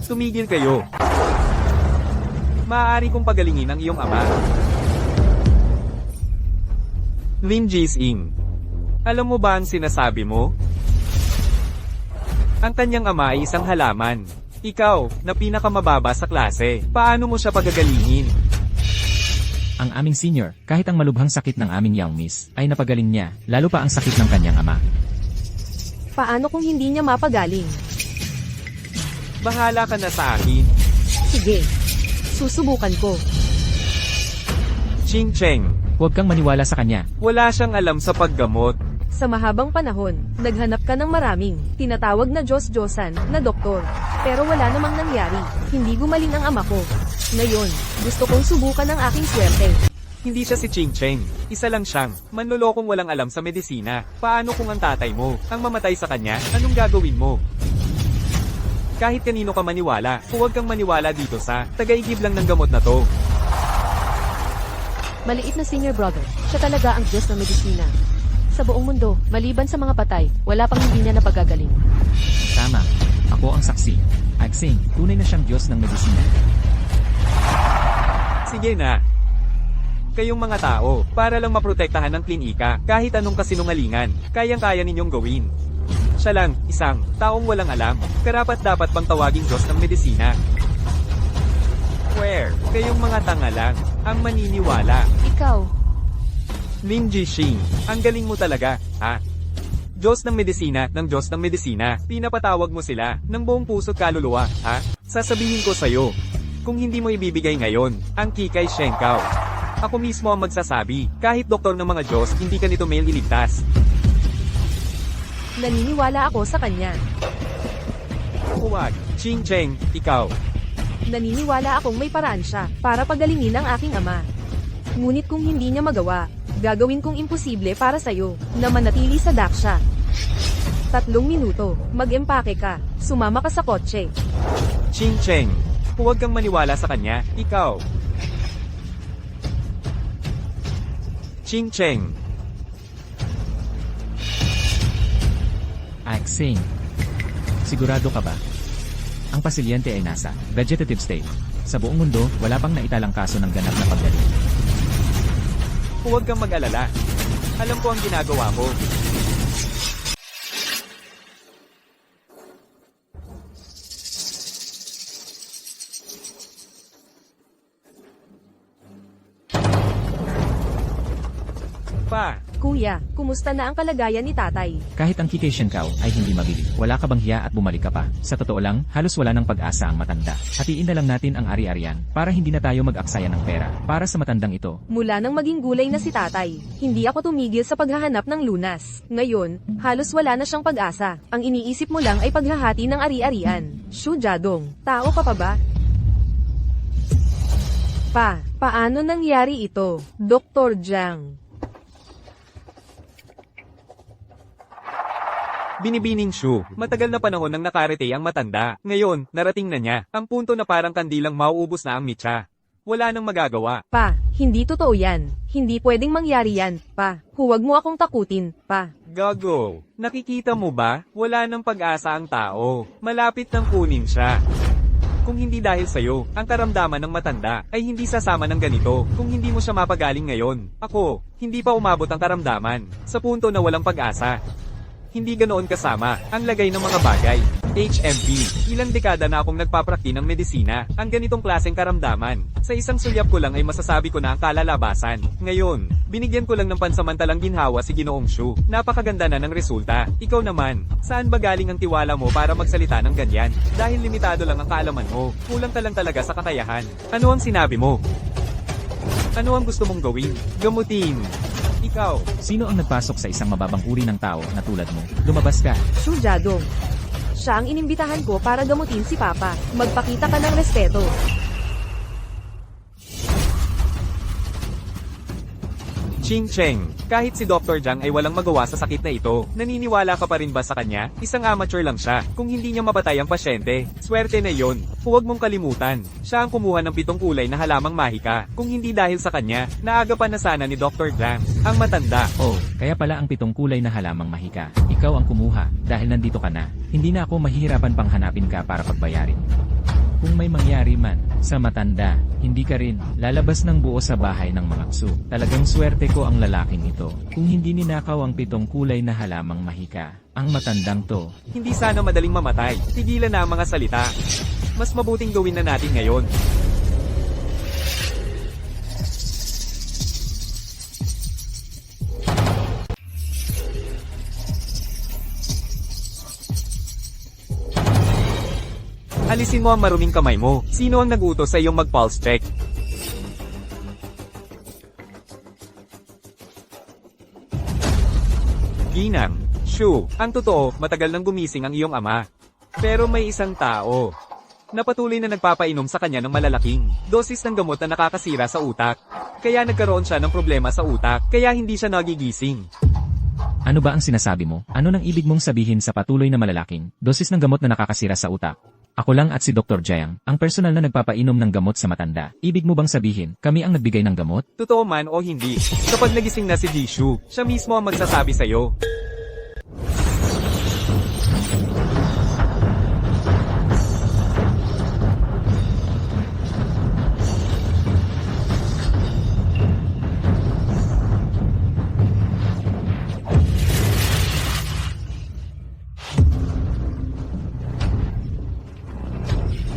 Tumigil kayo. Maaari kong pagalingin ang iyong ama. Lin Jising, alam mo ba ang sinasabi mo? Ang kanyang ama ay isang halaman. Ikaw, na pinakamababa sa klase, paano mo siya pagagalingin? Ang aming senior, kahit ang malubhang sakit ng aming young miss, ay napagaling niya, lalo pa ang sakit ng kanyang ama. Paano kung hindi niya mapagaling? Bahala ka na sa akin. Sige, susubukan ko. Ching Cheng, Huwag kang maniwala sa kanya. wala siyang alam sa paggamot. Sa mahabang panahon, naghanap ka ng maraming, tinatawag na Diyos-Diyosan, na doktor. Pero wala namang nangyari, hindi gumaling ang ama ko. Ngayon, gusto kong subukan ang aking swerte. Hindi siya si Ching Cheng. Isa lang siyang manlolokong walang alam sa medisina. Paano kung ang tatay mo ang mamatay sa kanya? Anong gagawin mo? Kahit kanino ka maniwala, huwag kang maniwala dito sa tagaigib lang ng gamot na to. Maliit na senior brother, siya talaga ang Diyos ng medisina. Sa buong mundo, maliban sa mga patay, wala pang hindi niya napagagaling. Tama. Ako ang saksi. Axing, tunay na siyang Diyos ng medisina. Sige na. Kayong mga tao, para lang maprotektahan ng klinika, kahit anong kasinungalingan, kayang-kaya ninyong gawin. Siya lang, isang taong walang alam, karapat dapat bang tawaging Diyos ng medisina? Where? Kayong mga tanga lang, ang maniniwala. Ikaw, Lin Jixing, ang galing mo talaga, ha? Diyos ng medisina, pinapatawag mo sila, ng buong puso't kaluluwa, ha? Sasabihin ko sa'yo, kung hindi mo ibibigay ngayon, ang Kikay Shenkao. Ako mismo ang magsasabi, kahit doktor ng mga Diyos, hindi ka nito mail iligtas. Naniniwala ako sa kanya. Huwag, Ching Cheng, ikaw. Naniniwala akong may paraan siya para pagalingin ang aking ama. Ngunit kung hindi niya magawa, gagawin kong imposible para sa'yo na manatili sa Daksha. 3 minuto, mag-empake ka, sumama ka sa kotse. Ching Cheng, huwag kang maniwala sa kanya, ikaw. Ching Cheng, Axing. Sigurado ka ba? Ang pasilyente ay nasa vegetative state. Sa buong mundo, wala pang naitalang kaso ng ganap na paggaling. huwag kang mag-alala. Alam ko ang ginagawa ko. Pa, Kuya, kumusta na ang kalagayan ni tatay? Kahit ang Kikay Shenkao ay hindi mabili. Wala ka bang hiya at bumalik ka pa? Sa totoo lang, halos wala ng pag-asa ang matanda. Hatiin na lang natin ang ari-arian para hindi na tayo mag-aksaya ng pera para sa matandang ito. Mula nang maging gulay na si tatay, hindi ako tumigil sa paghahanap ng lunas. Ngayon, halos wala na siyang pag-asa. Ang iniisip mo lang ay paghahati ng ari-arian. Shu Jadong, tao ka pa ba? Paano nangyari ito, Dr. Jiang? Binibining Shu, matagal na panahon nang nakarete ang matanda. Ngayon, narating na niya, ang punto na parang kandilang mauubos na ang mitsa. wala nang magagawa. Pa, hindi totoo yan. Hindi pwedeng mangyari yan, pa. Huwag mo akong takutin, pa. Gago, nakikita mo ba? Wala nang pag-asa ang tao. Malapit nang kunin siya. Kung hindi dahil sa'yo, ang karamdaman ng matanda ay hindi sasama ng ganito kung hindi mo siya mapagaling ngayon. Ako, hindi pa umabot ang karamdaman sa punto na walang pag-asa. Hindi ganoon kasama ang lagay ng mga bagay. HMP, ilang dekada na akong nagpaprakti ng medisina, ang ganitong klaseng karamdaman. Sa isang sulyap ko lang ay masasabi ko na ang kalalabasan. Ngayon, binigyan ko lang ng pansamantalang ginhawa si Ginoong Shu. Napakaganda na ng resulta. Ikaw naman, saan ba galing ang tiwala mo para magsalita ng ganyan? Dahil limitado lang ang kaalaman mo, kulang ka lang talaga sa kakayahan. Ano ang sinabi mo? Ano ang gusto mong gawin? Gamutin. Ikaw. Sino ang nagpasok sa isang mababang uri ng tao na tulad mo? Lumabas ka. Shu Jadong. Siya ang inimbitahan ko para gamutin si Papa. Magpakita ka ng respeto. Ching Cheng, kahit si Dr. Jiang ay walang magawa sa sakit na ito, naniniwala ka pa rin ba sa kanya? Isang amateur lang siya, kung hindi niya mapatay ang pasyente. Swerte na yon. Huwag mong kalimutan, siya ang kumuha ng 7 kulay na halamang mahika. Kung hindi dahil sa kanya, naagapan na sana ni Dr. Jiang, ang matanda. Oh, kaya pala ang 7 kulay na halamang mahika. Ikaw ang kumuha, dahil nandito ka na. Hindi na ako mahihirapan pang hanapin ka para pagbayarin. Kung may mangyari man sa matanda, hindi ka rin lalabas ng buo sa bahay ng mga ksu. Talagang swerte ko ang lalaking ito. Kung hindi ninakaw ang 7 kulay na halamang mahika, ang matandang to. Hindi sana madaling mamatay, tigilan na ang mga salita. Mas mabuting gawin na natin ngayon. Alisin mo ang maruming kamay mo. Sino ang nag-utos sa iyong mag-pulse check? Ginang, Shu, ang totoo, matagal nang gumising ang iyong ama. Pero may isang tao na patuloy na nagpapainom sa kanya ng malalaking dosis ng gamot na nakakasira sa utak. Kaya nagkaroon siya ng problema sa utak, kaya hindi siya nagigising. Ano ba ang sinasabi mo? Ano nang ibig mong sabihin sa patuloy na malalaking dosis ng gamot na nakakasira sa utak? Ako lang at si Dr. Jiang, ang personal na nagpapainom ng gamot sa matanda. Ibig mo bang sabihin, kami ang nagbigay ng gamot? Totoo man o hindi, kapag nagising na si Jishu, siya mismo ang magsasabi sa'yo.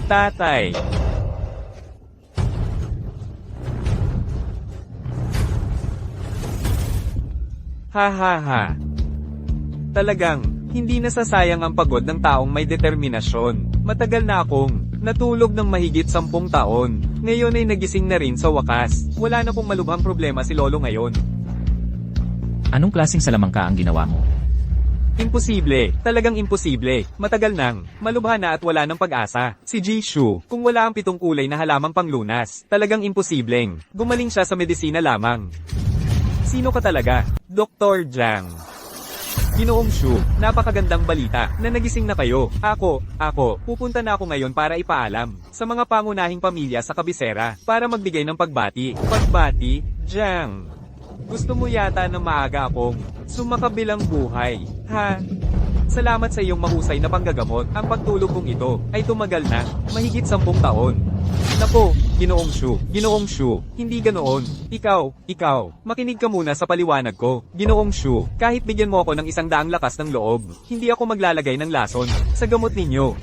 Tatay. Ha ha ha. Talagang, hindi nasasayang ang pagod ng taong may determinasyon. Matagal na akong natulog ng mahigit 10 taon. Ngayon ay nagising na rin sa wakas. Wala na pong malubhang problema si Lolo ngayon. Anong klaseng salamangka ang ginawa mo? Imposible, talagang imposible. Matagal nang, malubha na at wala ng pag-asa. Si Jishu, kung wala ang 7 kulay na halamang panglunas, talagang imposibleng. Gumaling siya sa medisina lamang. Sino ka talaga? Dr. Jiang. Ginoong Shu, napakagandang balita na nagising na kayo. Ako, pupunta na ako ngayon para ipaalam sa mga pangunahing pamilya sa kabisera para magbigay ng pagbati. Pagbati, Jiang. Gusto mo yata na maaga akong sumakabilang buhay, ha? Salamat sa iyong mahusay na panggagamot. Ang pagtulog kong ito ay tumagal na, mahigit 10 taon. Napo, Ginoong Shu, hindi ganoon. Ikaw, makinig ka muna sa paliwanag ko. Ginoong Shu, kahit bigyan mo ako ng 100 lakas ng loob, hindi ako maglalagay ng lason sa gamot ninyo.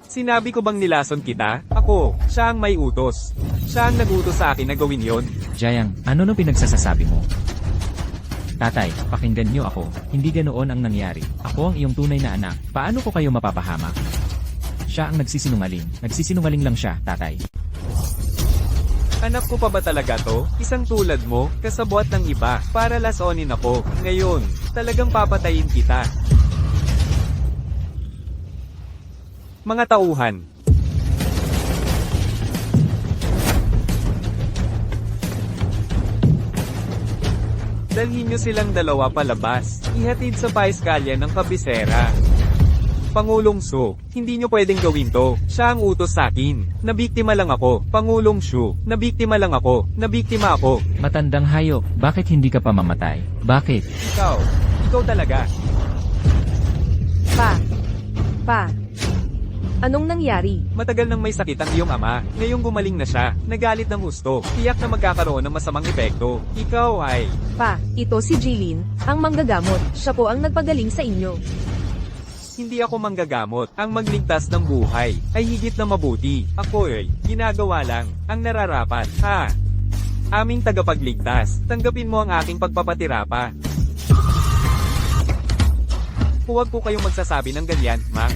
Sinabi ko bang nilason kita? Ako, siya ang may utos. Siya ang nag-utos sa akin na gawin yon. Jiang, ano nung pinagsasasabi mo? Tatay, pakinggan niyo ako. Hindi ganoon ang nangyari. Ako ang iyong tunay na anak. Paano ko kayo mapapahamak? Siya ang nagsisinungaling. Nagsisinungaling lang siya, tatay. Anak ko pa ba talaga to? Isang tulad mo, kasabwat ng iba, para lasonin ako. Ngayon, talagang papatayin kita. Mga tauhan. Dalhin niyo silang dalawa palabas. Ihatid sa paiskalya ng kabisera. Pangulong Shu, hindi nyo pwedeng gawin to. Siya ang utos sa akin. Nabiktima lang ako. Pangulong Shu, nabiktima lang ako. Nabiktima ako. Matandang hayop, bakit hindi ka pa mamatay? Bakit? Ikaw talaga. Pa. Anong nangyari? Matagal nang may sakit ang iyong ama. Ngayong gumaling na siya. Nagalit ng husto. Tiyak na magkakaroon ng masamang epekto. Ikaw ay... Pa, ito si Jilin, ang manggagamot. Siya po ang nagpagaling sa inyo. Hindi ako manggagamot. Ang magligtas ng buhay ay higit na mabuti. Ako ay ginagawa lang ang nararapat. Ha? Aming tagapagligtas. Tanggapin mo ang aking pagpapatirapa. Huwag po kayong magsasabi ng ganyan, ma'am.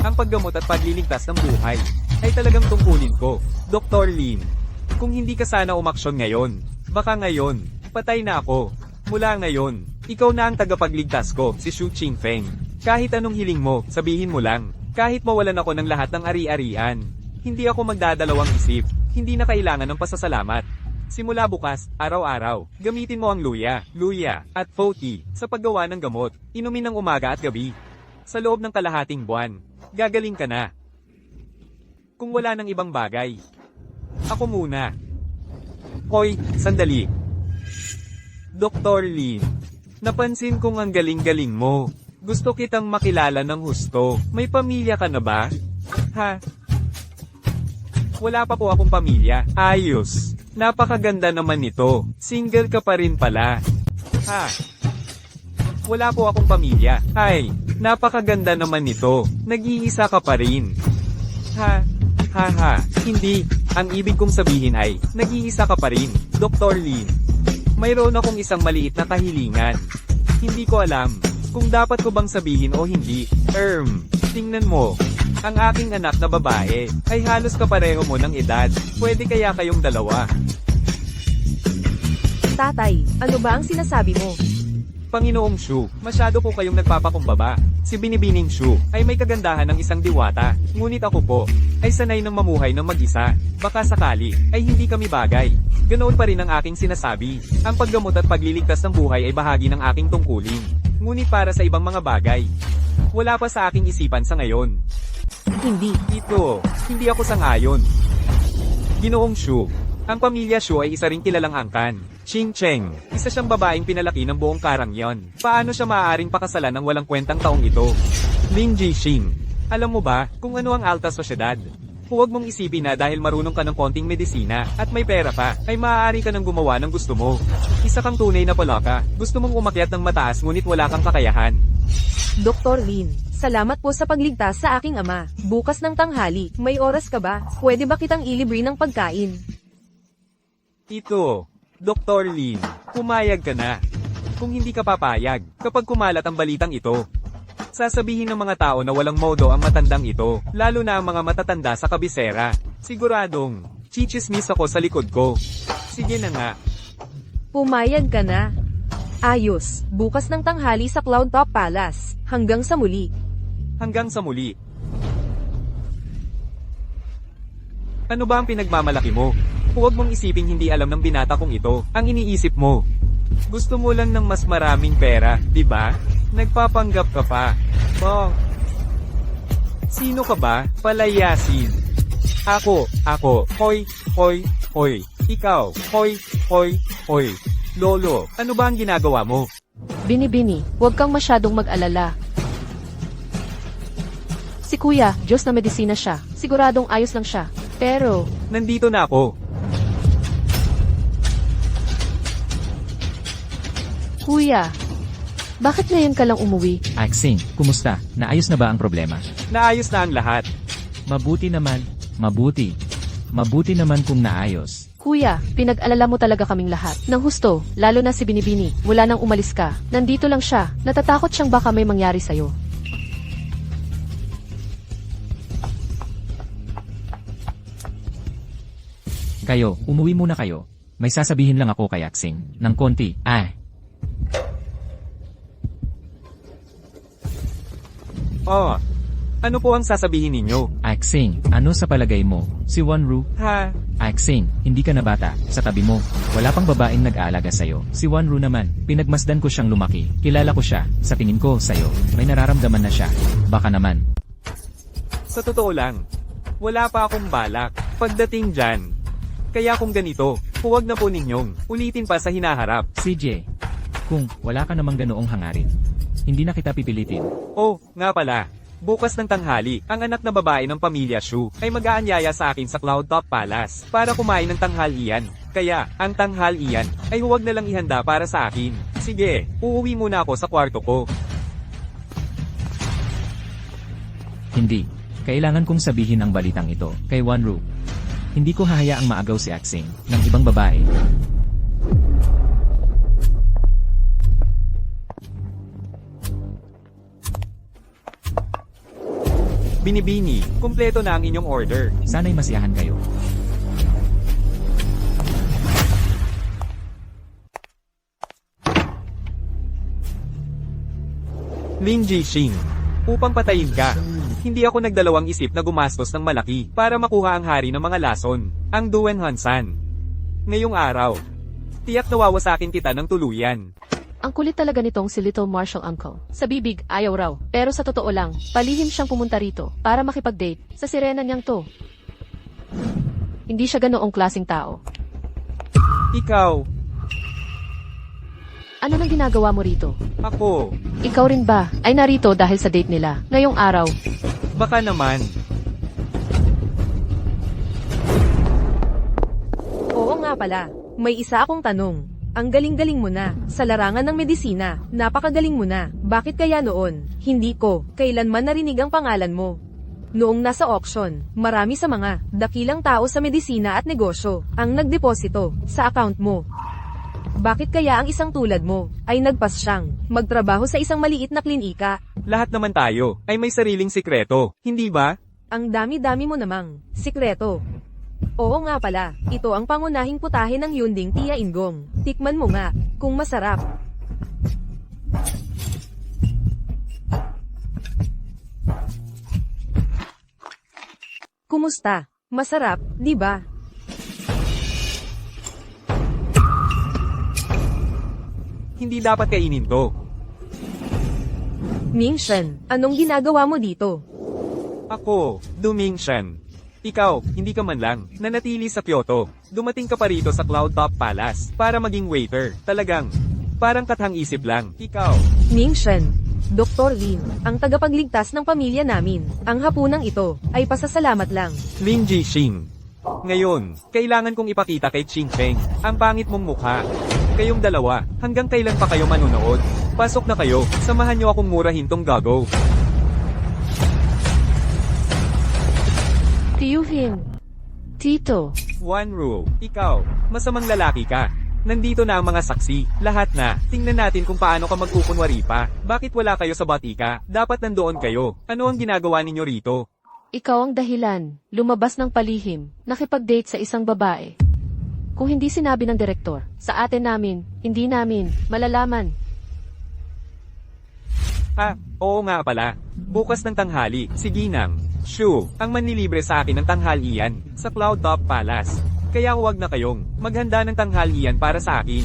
Ang paggamot at pagliligtas ng buhay ay talagang tungkulin ko, Dr. Lin. Kung hindi ka sana umaksyon ngayon, baka ngayon, patay na ako. Mula ngayon, ikaw na ang tagapagligtas ko, si Xu Qingfeng. Kahit anong hiling mo, sabihin mo lang. Kahit mawalan ako ng lahat ng ari-arian, hindi ako magdadalawang isip. Hindi na kailangan ng pasasalamat. Simula bukas, araw-araw, gamitin mo ang luya, at foti sa paggawa ng gamot. Inumin ng umaga at gabi. Sa loob ng kalahating buwan, gagaling ka na. Kung wala ng ibang bagay, ako muna. Hoy, sandali. Dr. Lin, napansin kong ang galing-galing mo. Gusto kitang makilala ng husto. May pamilya ka na ba? Ha? Wala pa po akong pamilya. Ayos. Napakaganda naman nito. Single ka pa rin pala. Ha? Wala po akong pamilya. Ay, napakaganda naman nito. Nag-iisa ka pa rin. Ha? Hindi. Ang ibig kong sabihin ay, nag-iisa ka pa rin, Dr. Lin. Mayroon akong isang maliit na kahilingan. Hindi ko alam kung dapat ko bang sabihin o hindi. Tingnan mo. Ang aking anak na babae ay halos kapareho mo ng edad. Pwede kaya kayong dalawa. Tatay, ano ba ang sinasabi mo? Panginoong Shu, masyado po kayong nagpapakumbaba. Si Binibining Shu ay may kagandahan ng isang diwata. Ngunit ako po ay sanay ng mamuhay ng mag-isa. Baka sakali ay hindi kami bagay. Ganoon pa rin ang aking sinasabi. Ang paggamot at pagliligtas ng buhay ay bahagi ng aking tungkulin. Ngunit para sa ibang mga bagay, wala pa sa aking isipan sa ngayon. Hindi. Hindi ako sang-ayon. Ginoong Shu, ang pamilya Shu ay isa ring kilalang angkan. Ching Cheng, isa siyang babaeng pinalaki ng buong Karangyon. Paano siya maaaring pakasalan ng walang kwentang taong ito? Lin Jixing, alam mo ba kung ano ang alta sosyedad? Huwag mong isipin na dahil marunong ka ng konting medisina at may pera pa, ay maaari ka nang gumawa ng gusto mo. Isa kang tunay na palaka. Gusto mong umakyat ng mataas ngunit wala kang kakayahan. Dr. Lin, salamat po sa pagligtas sa aking ama. Bukas ng tanghali, may oras ka ba? Pwede ba kitang ilibre ng pagkain? Dr. Lin, pumayag ka na. Kung hindi ka papayag, kapag kumalat ang balitang ito, sasabihin ng mga tao na walang modo ang matandang ito, lalo na ang mga matatanda sa kabisera. Siguradong, chichismis ako sa likod ko. Sige na nga. Pumayag ka na. Ayos, bukas ng tanghali sa Cloud Top Palace. Hanggang sa muli. Hanggang sa muli. Ano ba ang pinagmamalaki mo? Huwag mong isiping hindi alam ng binata kong ito. Ang iniisip mo, gusto mo lang ng mas maraming pera, di ba? Nagpapanggap ka pa. Bong. Sino ka ba? Palayasin. Ako. Hoy. Ikaw. Hoy. Lolo, ano ba ang ginagawa mo? Bini, huwag kang masyadong mag-alala. Si Kuya, Diyos na medisina siya. Siguradong ayos lang siya. Pero, Nandito na ako. Kuya, bakit ngayon ka lang umuwi? Axing, kumusta? Naayos na ba ang problema? Naayos na ang lahat. Mabuti naman. Mabuti naman kung naayos. Kuya, pinag-alala mo talaga kaming lahat. Nang husto, lalo na si Binibini. Mula nang umalis ka, nandito lang siya. Natatakot siyang baka may mangyari sa'yo. Kayo, umuwi muna kayo. May sasabihin lang ako kay Axing. Nang konti. Ano po ang sasabihin ninyo? Axing, ano sa palagay mo? Si Wanru? Ha? Axing, hindi ka na bata. Sa tabi mo, wala pang babaeng nag-aalaga sa'yo. Si Wanru naman, pinagmasdan ko siyang lumaki. Kilala ko siya. Sa tingin ko, sa'yo, may nararamdaman na siya. Baka naman. Sa totoo lang, wala pa akong balak. Pagdating dyan. Kaya kung ganito, huwag na po ninyong ulitin pa sa hinaharap. CJ, kung wala ka namang ganoong hangarin, hindi na kita pipilitin. Oh, nga pala. Bukas ng tanghali, ang anak na babae ng pamilya Shu ay mag-aanyaya sa akin sa Cloud Top Palace para kumain ng tanghalian. Kaya, ang tanghalian ay huwag na lang ihanda para sa akin. Sige, uuwi muna ako sa kwarto ko. Hindi. Kailangan kong sabihin ang balitang ito kay Wanru. Hindi ko hahayaang maagaw si Axing ng ibang babae. Binibini, kumpleto na ang inyong order. Sana'y masiyahan kayo. Lin Jixing, upang patayin ka. Hindi ako nagdalawang isip na gumastos ng malaki para makuha ang hari ng mga lason, ang Duen Hansan. Ngayong araw, tiyak nawawasakin kita ng tuluyan. Ang kulit talaga nitong si Little Marshall Uncle. Sa bibig, ayaw raw. Pero sa totoo lang, palihim siyang pumunta rito para makipag-date sa sirena niyang to. Hindi siya ganoong klaseng tao. Ikaw, Ano nang ginagawa mo rito? ako, Ikaw rin ba ay narito dahil sa date nila ngayong araw? baka naman. Oo nga pala. May isa akong tanong. Ang galing-galing mo na. Sa larangan ng medisina, napakagaling mo na. Bakit kaya noon? Hindi ko. Kailanman narinig ang pangalan mo. Noong nasa auction, marami sa mga dakilang tao sa medisina at negosyo ang nagdeposito sa account mo. Bakit kaya ang isang tulad mo ay nagpas siyang magtrabaho sa isang maliit na klinika? Lahat naman tayo ay may sariling sikreto, hindi ba? Ang dami-dami mo namang sikreto. Oo nga pala, ito ang pangunahing putahe ng Yunding Tia Ingong. Tikman mo nga, kung masarap. Kumusta? Masarap, di ba? Hindi dapat kainin to. Mingshen, anong ginagawa mo dito? Ako, Dumingshan. Ikaw, hindi ka man lang nanatili sa Kyoto. Dumating ka pa rito sa Cloud Top Palace para maging waiter. Talagang, parang kathang-isip lang. Ikaw, Mingshen, Dr. Lin, ang tagapagligtas ng pamilya namin. Ang hapunang ito ay pasasalamat lang. Lin Jixing. Ngayon, kailangan kong ipakita kay Ching Feng ang pangit mong mukha. Kayong dalawa, hanggang kailan pa kayo manunood? Pasok na kayo, samahan niyo akong murahin tong gago. Tiyuhin. Tito. Wanru, ikaw, masamang lalaki ka. Nandito na ang mga saksi, lahat na. Tingnan natin kung paano ka magkukunwari pa. Bakit wala kayo sa batika? Dapat nandoon kayo. Ano ang ginagawa ninyo rito? Ikaw ang dahilan. Lumabas ng palihim. Nakipag-date sa isang babae. Kung hindi sinabi ng direktor, sa atin namin, hindi namin, malalaman. Oo nga pala. Bukas ng tanghali, si Ginang, Shu, ang manlilibre sa akin ng tanghalian, sa Cloud Top Palace. Kaya huwag na kayong maghanda ng tanghalian para sa akin.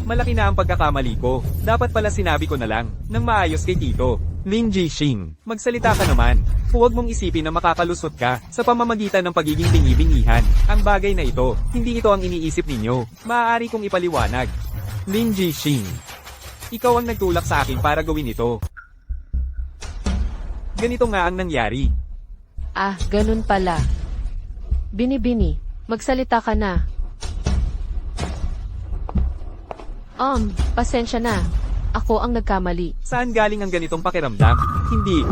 Malaki na ang pagkakamali ko. Dapat pala sinabi ko na lang, nang maayos kay Tito. Lin Jixing, magsalita ka naman. Huwag mong isipin na makakalusot ka sa pamamagitan ng pagiging bingi-bingihan. Ang bagay na ito, hindi ito ang iniisip ninyo. Maaari kong ipaliwanag. Lin Jixing, ikaw ang nagtulak sa akin para gawin ito. Ganito nga ang nangyari. Ah, ganun pala. Bini-bini, magsalita ka na. Pasensya na. Ako ang nagkamali. Saan galing ang ganitong pakiramdam? Hindi.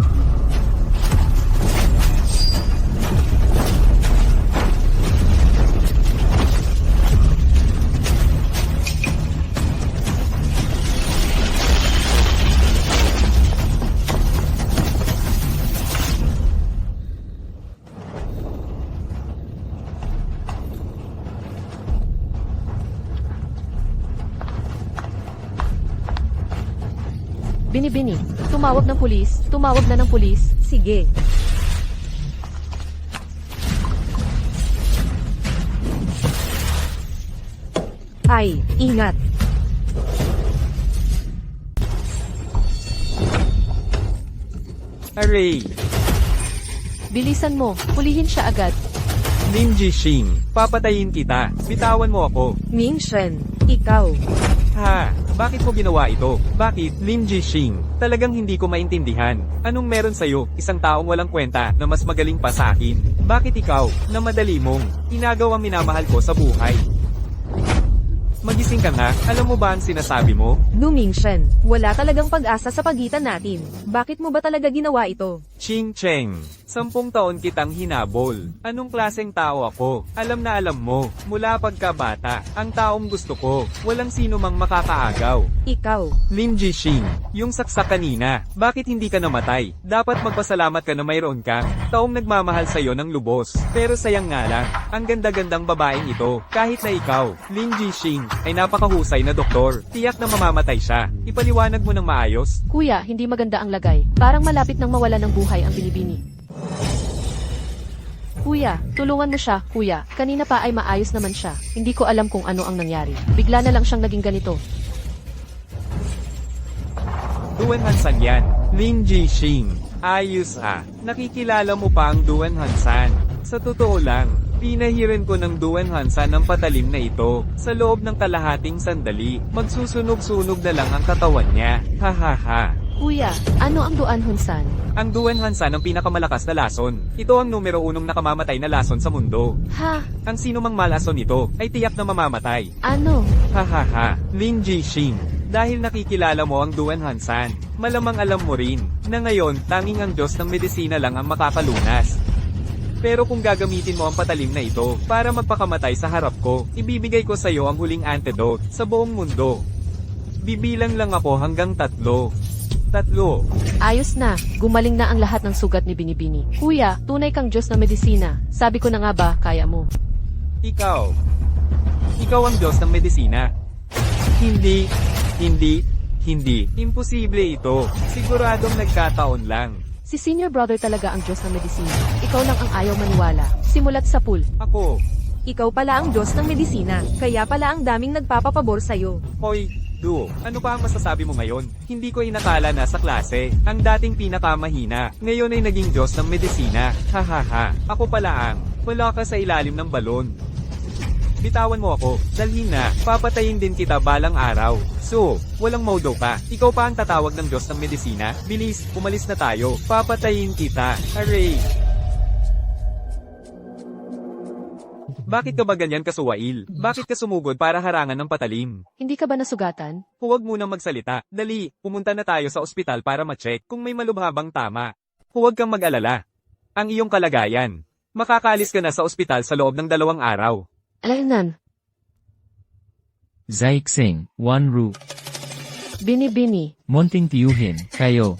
Bini-bini, tumawag na ng pulis, Sige. Ay, ingat. Aray! Bilisan mo, pulihin siya agad. Lim Jixing, papatayin kita. Bitawan mo ako. Ming Shen, ikaw. Ha, bakit mo ginawa ito? Bakit, Lim Jixing? Talagang hindi ko maintindihan. Anong meron sa'yo, isang taong walang kwenta na mas magaling pa sa akin? Bakit ikaw, na madali mong, inagaw ang minamahal ko sa buhay? Magising ka nga, alam mo ba ang sinasabi mo? Lu Mingshen, wala talagang pag-asa sa pagitan natin. Bakit mo ba talaga ginawa ito? Ching Cheng, 10 taon kitang hinabol. Anong klaseng tao ako? Alam na alam mo, mula pagkabata, ang taong gusto ko, walang sino mang makakaagaw. Ikaw. Lim Jixing, yung saksak kanina, bakit hindi ka namatay? Dapat magpasalamat ka na mayroon ka, taong nagmamahal sa'yo ng lubos. Pero sayang nga lang, ang ganda-gandang babaeng ito, kahit na ikaw, Lim Jixing, ay napakahusay na doktor. Tiyak na mamamatay siya. Ipaliwanag mo ng maayos. Kuya, hindi maganda ang lagay. Parang malapit nang mawala ng buhay ang binibini. Kuya, tulungan mo siya, kuya. Kanina pa ay maayos naman siya. Hindi ko alam kung ano ang nangyari. Bigla na lang siyang naging ganito. Duan Hansan yan. Lim Jixing. Ayos ah. Nakikilala mo pa ang Duan Hansan. Sa totoo lang, pinahiran ko ng Duan Hansan ang patalim na ito. Sa loob ng kalahating sandali, magsusunog-sunog na lang ang katawan niya. Ha ha ha. Kuya, ano ang Duan Hunsan? Ang Duan Hansan ang pinakamalakas na lason. Ito ang numero 1 nakamamatay na lason sa mundo. Ha? Ang sino mang malason nito, ay tiyak na mamamatay. Ano? Ha ha ha. Lin Jixing. Dahil nakikilala mo ang Duan Hansan, malamang alam mo rin, na ngayon, tanging ang Diyos ng medisina lang ang makakalunas. Pero kung gagamitin mo ang patalim na ito, para magpakamatay sa harap ko, ibibigay ko sa iyo ang huling antidote, sa buong mundo. Bibilang lang ako hanggang 3. 3. Ayos na, gumaling na ang lahat ng sugat ni Binibini. Kuya, tunay kang Diyos ng medisina. Sabi ko na nga ba, kaya mo. Ikaw. Ikaw ang Diyos ng medisina. Hindi. Imposible ito. Siguradong nagkataon lang. Si Senior Brother talaga ang Diyos ng medisina. Ikaw lang ang ayaw maniwala. Simulat sa pool. Ako. Ikaw pala ang Diyos ng medisina. Kaya pala ang daming nagpapapabor sa'yo. Hoy, Du, ano pa ang masasabi mo ngayon? Hindi ko inakala na sa klase, ang dating pinakamahina, ngayon ay naging Diyos ng medisina. Ha ha ha, ako pala ang, wala ka sa ilalim ng balon. Bitawan mo ako, dalhin na, papatayin din kita balang araw. So, walang modo pa, ikaw pa ang tatawag ng Diyos ng medisina? Bilis, umalis na tayo, papatayin kita. Hooray! Bakit ka ba ganyan kasuwail? Bakit ka sumugod para harangan ng patalim? Hindi ka ba nasugatan? Huwag munang magsalita. Dali, pumunta na tayo sa ospital para ma-check kung may malubhabang tama. Huwag kang mag-alala. Ang iyong kalagayan. Makakaalis ka na sa ospital sa loob ng 2 araw. Alaynan. Zaixing, Wanru, Binibini. Monting Tiyuhin, kayo.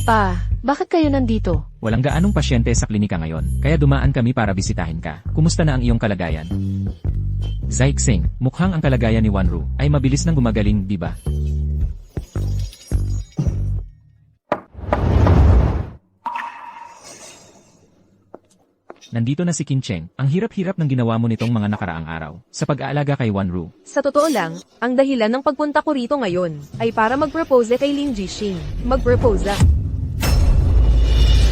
Pa, bakit kayo nandito? Walang gaanong pasyente sa klinika ngayon, kaya dumaan kami para bisitahin ka. Kumusta na ang iyong kalagayan? Zaixing, mukhang ang kalagayan ni Wanru ay mabilis nang gumagaling, di ba? Nandito na si Kincheng, ang hirap-hirap ng ginawa mo nitong mga nakaraang araw, sa pag-aalaga kay Wanru. Sa totoo lang, ang dahilan ng pagpunta ko rito ngayon, ay para mag-propose kay Lin Jixing. Mag-propose.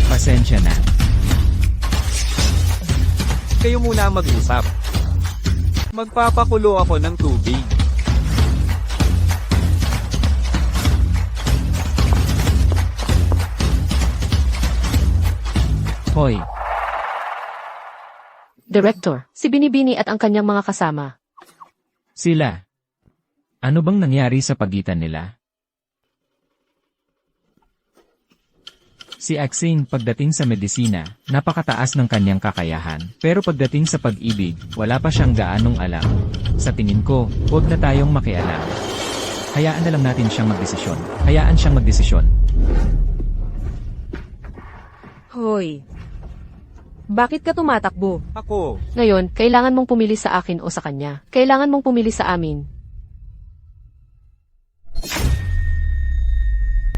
Pasensya na. Kayo muna ang mag-usap. Magpapakulo ako ng tubig. Hoy, Director, si Binibini at ang kanyang mga kasama. sila. Ano bang nangyari sa pagitan nila? Si Axing pagdating sa medisina, napakataas ng kanyang kakayahan. Pero pagdating sa pag-ibig, wala pa siyang gaanong alam. Sa tingin ko, huwag na tayong makialam. Hayaan na lang natin siyang magdesisyon. Hayaan siyang magdesisyon. Hoy. Bakit ka tumatakbo? Ako. Ngayon, kailangan mong pumili sa akin o sa kanya. Kailangan mong pumili sa amin.